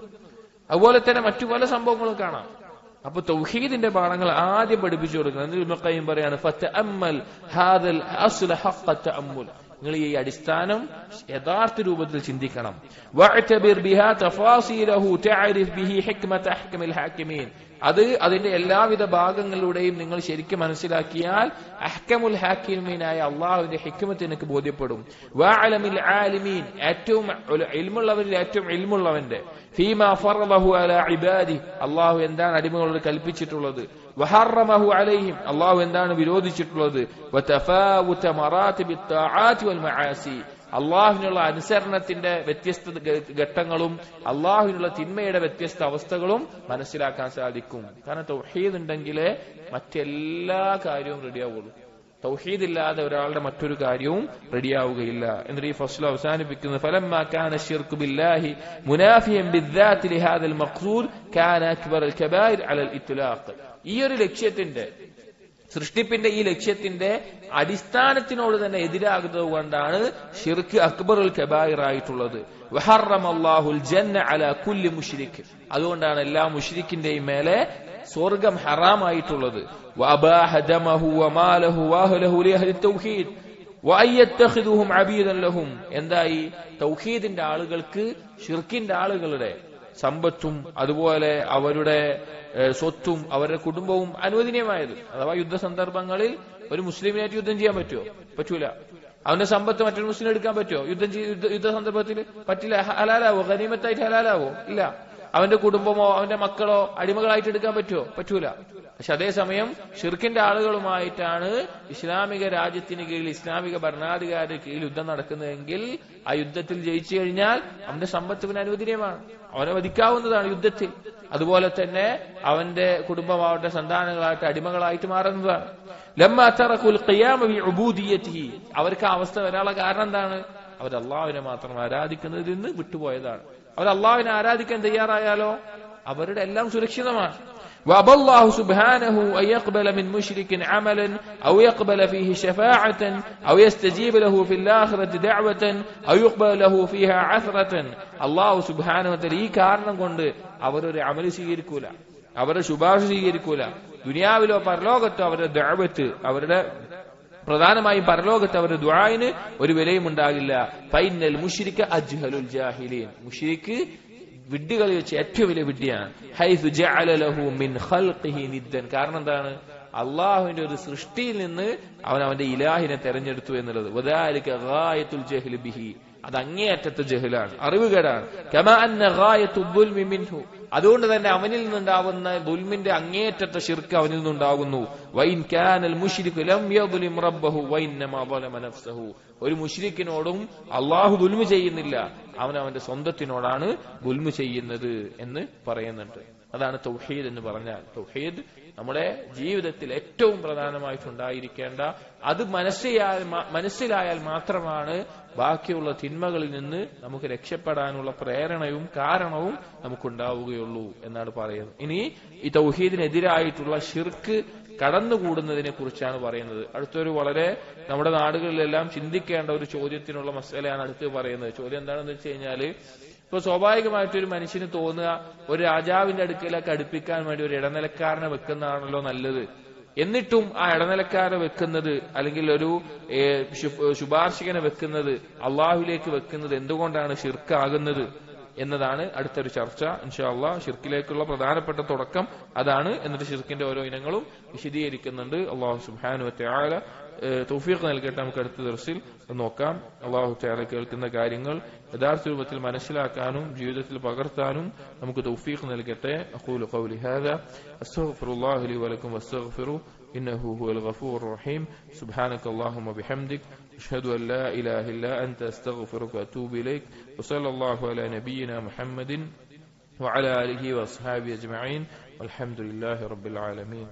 അതുപോലെ തന്നെ മറ്റു പല സംഭവങ്ങളും കാണാം. അപ്പൊ തൗഹീദിന്റെ പാഠങ്ങൾ ആദ്യം പഠിപ്പിച്ചു കൊടുക്കണം. ഇബ്നു ഖയ്യിം പറയാണ്, ഫതഅമ്മൽ ഹാദൽ അസ്ല ഹഖ്ഖ തഅമ്മുൽ, നിങ്ങൾ ഈ അടിസ്ഥാനം യഥാർത്ഥ രൂപത്തിൽ ചിന്തിക്കണം. വഅ്തബിർ ബിഹാ തഫാസീലഹു തഅരിഫ് ബിഹി ഹിക്മത അഹ്കമിൽ ഹാകിമീൻ, അത് അതിന്റെ എല്ലാവിധ ഭാഗങ്ങളിലൂടെയും നിങ്ങൾ ശരിക്കും മനസ്സിലാക്കിയാൽ അഹ്കമുൽ ഹാകിമീനായ അള്ളാഹുവിന്റെ ഹിക്മത്ത് എനിക്ക് ബോധ്യപ്പെടും. വഅലമിൽ ആലിമീൻ, ഏറ്റവും ഇൽമുള്ളവരിൽ ഏറ്റവും ഇൽമുള്ളവന്റെ, ഫീമാ ഫറദഹു അലാ ഇബാദി, അള്ളാഹു എന്താണ് അടിമകളോട് കൽപ്പിച്ചിട്ടുള്ളത്, വഹറമഹു അലൈഹിം, അള്ളാഹു എന്താണ് വിരോധിച്ചിട്ടുള്ളത്, വതഫാവുത മറാത്തിബി ത്വാആത്തി വൽ മആസി, അള്ളാഹുവിനുള്ള അനുസരണത്തിന്റെ വ്യത്യസ്ത ഘട്ടങ്ങളും അള്ളാഹുവിനുള്ള തിന്മയുടെ വ്യത്യസ്ത അവസ്ഥകളും മനസ്സിലാക്കാൻ സാധിക്കും. കാരണം തൗഹീദ് ഉണ്ടെങ്കിലേ മറ്റെല്ലാ കാര്യവും റെഡിയാവുള്ളൂ. തൗഹീദ് ഇല്ലാതെ ഒരാളുടെ മറ്റൊരു കാര്യവും റെഡിയാവുകയില്ല. എന്നിട്ട് ഈ ഫസ്ൽ അവസാനിപ്പിക്കുന്നത്, ഫലമ്മാ കാന ശിർകു ബില്ലാഹി മുനാഫിയൻ ബിദ്ദാത്തി ലിഹാദൽ മഖ്സൂദ് കാന അക്ബറൽ കബായിർ അലൽ ഇത്ലാഖ്. ഈ ഒരു ലക്ഷ്യത്തിന്റെ, സൃഷ്ടിപ്പിന്റെ ഈ ലക്ഷ്യത്തിന്റെ അടിസ്ഥാനത്തിനോട് തന്നെ എതിരാകുന്നത് കൊണ്ടാണ് ഷിർക്ക് അക്ബറുൽ കബായിർ ആയിട്ടുള്ളത്. വഹറമല്ലാഹുൽ ജന്ന അലാ കുല്ലി മുശ്രിക്, അതുകൊണ്ടാണ് എല്ലാ മുശ്രിക്കിന്റെയും മേലെ സ്വർഗം ഹറാമായിട്ടുള്ളത്. വഅബാഹ ദമഹു വമാലഹു വഅഹ്ലഹു ലിഅഹ്ലി തൗഹീദ് വഅയ്യത്തഖിദുഹും അബീദൻ ലഹും. എന്തായി? തൗഹീദിന്റെ ആളുകൾക്ക് ഷിർക്കിന്റെ ആളുകളുടെ സമ്പത്തും അതുപോലെ അവരുടെ സ്വത്തും അവരുടെ കുടുംബവും അനുവദനീയമായത്. അഥവാ യുദ്ധ സന്ദർഭങ്ങളിൽ ഒരു മുസ്ലിമിനായിട്ട് യുദ്ധം ചെയ്യാൻ പറ്റുമോ? പറ്റൂല. അവന്റെ സമ്പത്ത് മറ്റൊരു മുസ്ലിം എടുക്കാൻ പറ്റുമോ? യുദ്ധ സന്ദർഭത്തിൽ പറ്റില്ല. ഹലാലാവോ? ഗനീമത്തായിട്ട് ഹലാലാവോ? ഇല്ല. അവന്റെ കുടുംബമോ അവന്റെ മക്കളോ അടിമകളായിട്ട് എടുക്കാൻ പറ്റുമോ? പറ്റൂല. പക്ഷെ അതേസമയം ഷിർക്കിന്റെ ആളുകളുമായിട്ടാണ് ഇസ്ലാമിക രാജ്യത്തിന് കീഴിൽ, ഇസ്ലാമിക ഭരണാധികാരിയുടെ കീഴിൽ യുദ്ധം നടക്കുന്നതെങ്കിൽ ആ യുദ്ധത്തിൽ ജയിച്ചു കഴിഞ്ഞാൽ അവന്റെ സമ്പത്തിന് അനുവദനീയമാണ്, അവനെ വധിക്കാവുന്നതാണ് യുദ്ധത്തിൽ. അതുപോലെ തന്നെ അവന്റെ കുടുംബമാവട്ടെ സന്താനങ്ങളായിട്ട് അടിമകളായിട്ട് മാറുന്നതാണ്. ലമ്മാ തറകുൽ ഖിയാമ ബിഉബൂദിയതിഹി, അവർക്ക് ആ അവസ്ഥ വരാനുള്ള കാരണം എന്താണ്? അവർ അള്ളാഹുവിനെ മാത്രം ആരാധിക്കുന്നതിൽ നിന്ന് വിട്ടുപോയതാണ്. അവർ അള്ളാഹുവിനെ ആരാധിക്കാൻ തയ്യാറായാലോ അവരുടെ എല്ലാം സുരക്ഷിതമാണ്. وأبى الله سبحانه أن يقبل من مشرك عملا أو يقبل فيه شفاعة أو يستجيب له في الآخرة دعوة أو يقبل له فيها عثرة. الله سبحانه وتعالى ഈ കാരണം കൊണ്ട് അവരൊരു അമല് സ്വീകരിക്കൂല, അവരുടെ ശുപാർശ സ്വീകരിക്കൂല. ദുനിയാവിലോ പരലോകത്തോ അവരുടെ ദഅവത്ത്, അവരുടെ പ്രധാനമായും പരലോകത്ത് അവരുടെ ദുആഇന് ഒരു വിലയും ഉണ്ടാകില്ല. ഫൈനൽ മുശ്രിക അജ്ഹലുൽ ജാഹിലീൻ, മുശ്രിക്ക് വിഡ്ഢികളിൽ വെച്ച് ഏറ്റവും വലിയ വിഡ്ഢിയാണ്. ഹൈസു ജഅല ലഹു മിൻ ഖൽഖിഹി നിദ്ദൻ, കാരണം എന്താണ്? അള്ളാഹുവിന്റെ ഒരു സൃഷ്ടിയിൽ നിന്ന് അവൻ അവന്റെ ഇലാഹിനെ തെരഞ്ഞെടുത്തു എന്നുള്ളത്. വദാലിക ഗായത്തുൽ ജഹ്ലി ബിഹി, അത് അങ്ങേയറ്റത്തെ ജഹലാണ്, അറിവുകേടാണ്. കമാ അന്ന ഗായത്തുൽ ദുൽമി മിൻഹു, അതുകൊണ്ട് തന്നെ അവനിൽ നിന്നുണ്ടാവുന്ന ദുൽമിന്റെ അങ്ങേയറ്റത്തെ ശിർക്ക് അവനിൽ നിന്നുണ്ടാകുന്നു. വൈൻ കാനൽ മുശ്രികു ലം യദ്ലിം റബ്ബഹു വഇന്നമാ ളമ നഫ്സഹു, ഒരു മുശ്രിക്കിനോടും അള്ളാഹു ദുൽമു ചെയ്യുന്നില്ല, അവൻ അവന്റെ സ്വന്തത്തിനോടാണ് ദുൽമു ചെയ്യുന്നത് എന്ന് പറയുന്നുണ്ട്. അതാണ് തൗഹീദ് എന്ന് പറഞ്ഞാൽ. തൗഹീദ് നമ്മുടെ ജീവിതത്തിൽ ഏറ്റവും പ്രധാനമായിട്ടുണ്ടായിരിക്കേണ്ട, അത് മനസ്സിലായാൽ മാത്രമാണ് ബാക്കിയുള്ള തിന്മകളിൽ നിന്ന് നമുക്ക് രക്ഷപ്പെടാനുള്ള പ്രേരണയും കാരണവും നമുക്കുണ്ടാവുകയുള്ളൂ എന്നാണ് പറയുന്നത്. ഇനി ഈ തൗഹീദിനെതിരായിട്ടുള്ള ശിർക്ക് കടന്നുകൂടുന്നതിനെ കുറിച്ചാണ് പറയുന്നത്. അടുത്തൊരു വളരെ നമ്മുടെ നാടുകളിലെല്ലാം ചിന്തിക്കേണ്ട ഒരു ചോദ്യത്തിനുള്ള മസലയാണ് അടുത്ത് പറയുന്നത്. ചോദ്യം എന്താണെന്ന് വെച്ച് കഴിഞ്ഞാല്, ഇപ്പൊ സ്വാഭാവികമായിട്ടൊരു മനുഷ്യന് തോന്നുക, ഒരു രാജാവിന്റെ അടുക്കലേക്ക് അടുപ്പിക്കാൻ വേണ്ടി ഒരു ഇടനിലക്കാരനെ വെക്കുന്നതാണല്ലോ നല്ലത്. എന്നിട്ടും ആ ഇടനിലക്കാരെ വെക്കുന്നത്, അല്ലെങ്കിൽ ഒരു ശുപാർശകനെ വെക്കുന്നത്, അള്ളാഹുലേക്ക് വെക്കുന്നത് എന്തുകൊണ്ടാണ് ശിർക്കാകുന്നത് എന്നതാണ് അടുത്തൊരു ചർച്ച. ഇൻഷാ അള്ളാഹ് ശിർക്കിലേക്കുള്ള പ്രധാനപ്പെട്ട തുടക്കം അതാണ്. എന്നിട്ട് ശിർക്കിന്റെ ഓരോ ഇനങ്ങളും വിശദീകരിക്കുന്നുണ്ട്. അള്ളാഹു സുബ്ഹാനഹു വ തആല തൗഫീഖ് നൽകട്ടെ. നമുക്ക് അടുത്ത ദർസിൽ നോക്കാം. അള്ളാഹു തആല കേൾക്കുന്ന കാര്യങ്ങൾ യഥാർത്ഥ രൂപത്തിൽ മനസ്സിലാക്കാനും ജീവിതത്തിൽ പകർത്താനും നമുക്ക് തൗഫീഖ് നൽകട്ടെ. അഖൂലു ഖൗലി ഹാദാ അസ്തഗ്ഫിറുല്ലാഹ ലി വലക്കും വസ്തഗ്ഫിറു ഇന്നഹു ഹുവൽ ഗഫൂറുർ റഹീം. സുബ്ഹാനക അല്ലാഹുമ്മ ബിഹംദിക അഷ്ഹദു അൻ ലാ ഇലാഹ ഇല്ലാ അൻത അസ്തഗ്ഫിറുക വഅതൂബു ഇലൈക്. വസല്ലല്ലാഹു അലാ നബിയിനാ മുഹമ്മദിൻ വഅലാ ആലിഹി വഅസ്ഹാബിഹി അജ്മഈൻ. വൽഹംദുലില്ലാഹി റബ്ബിൽ ആലമീൻ.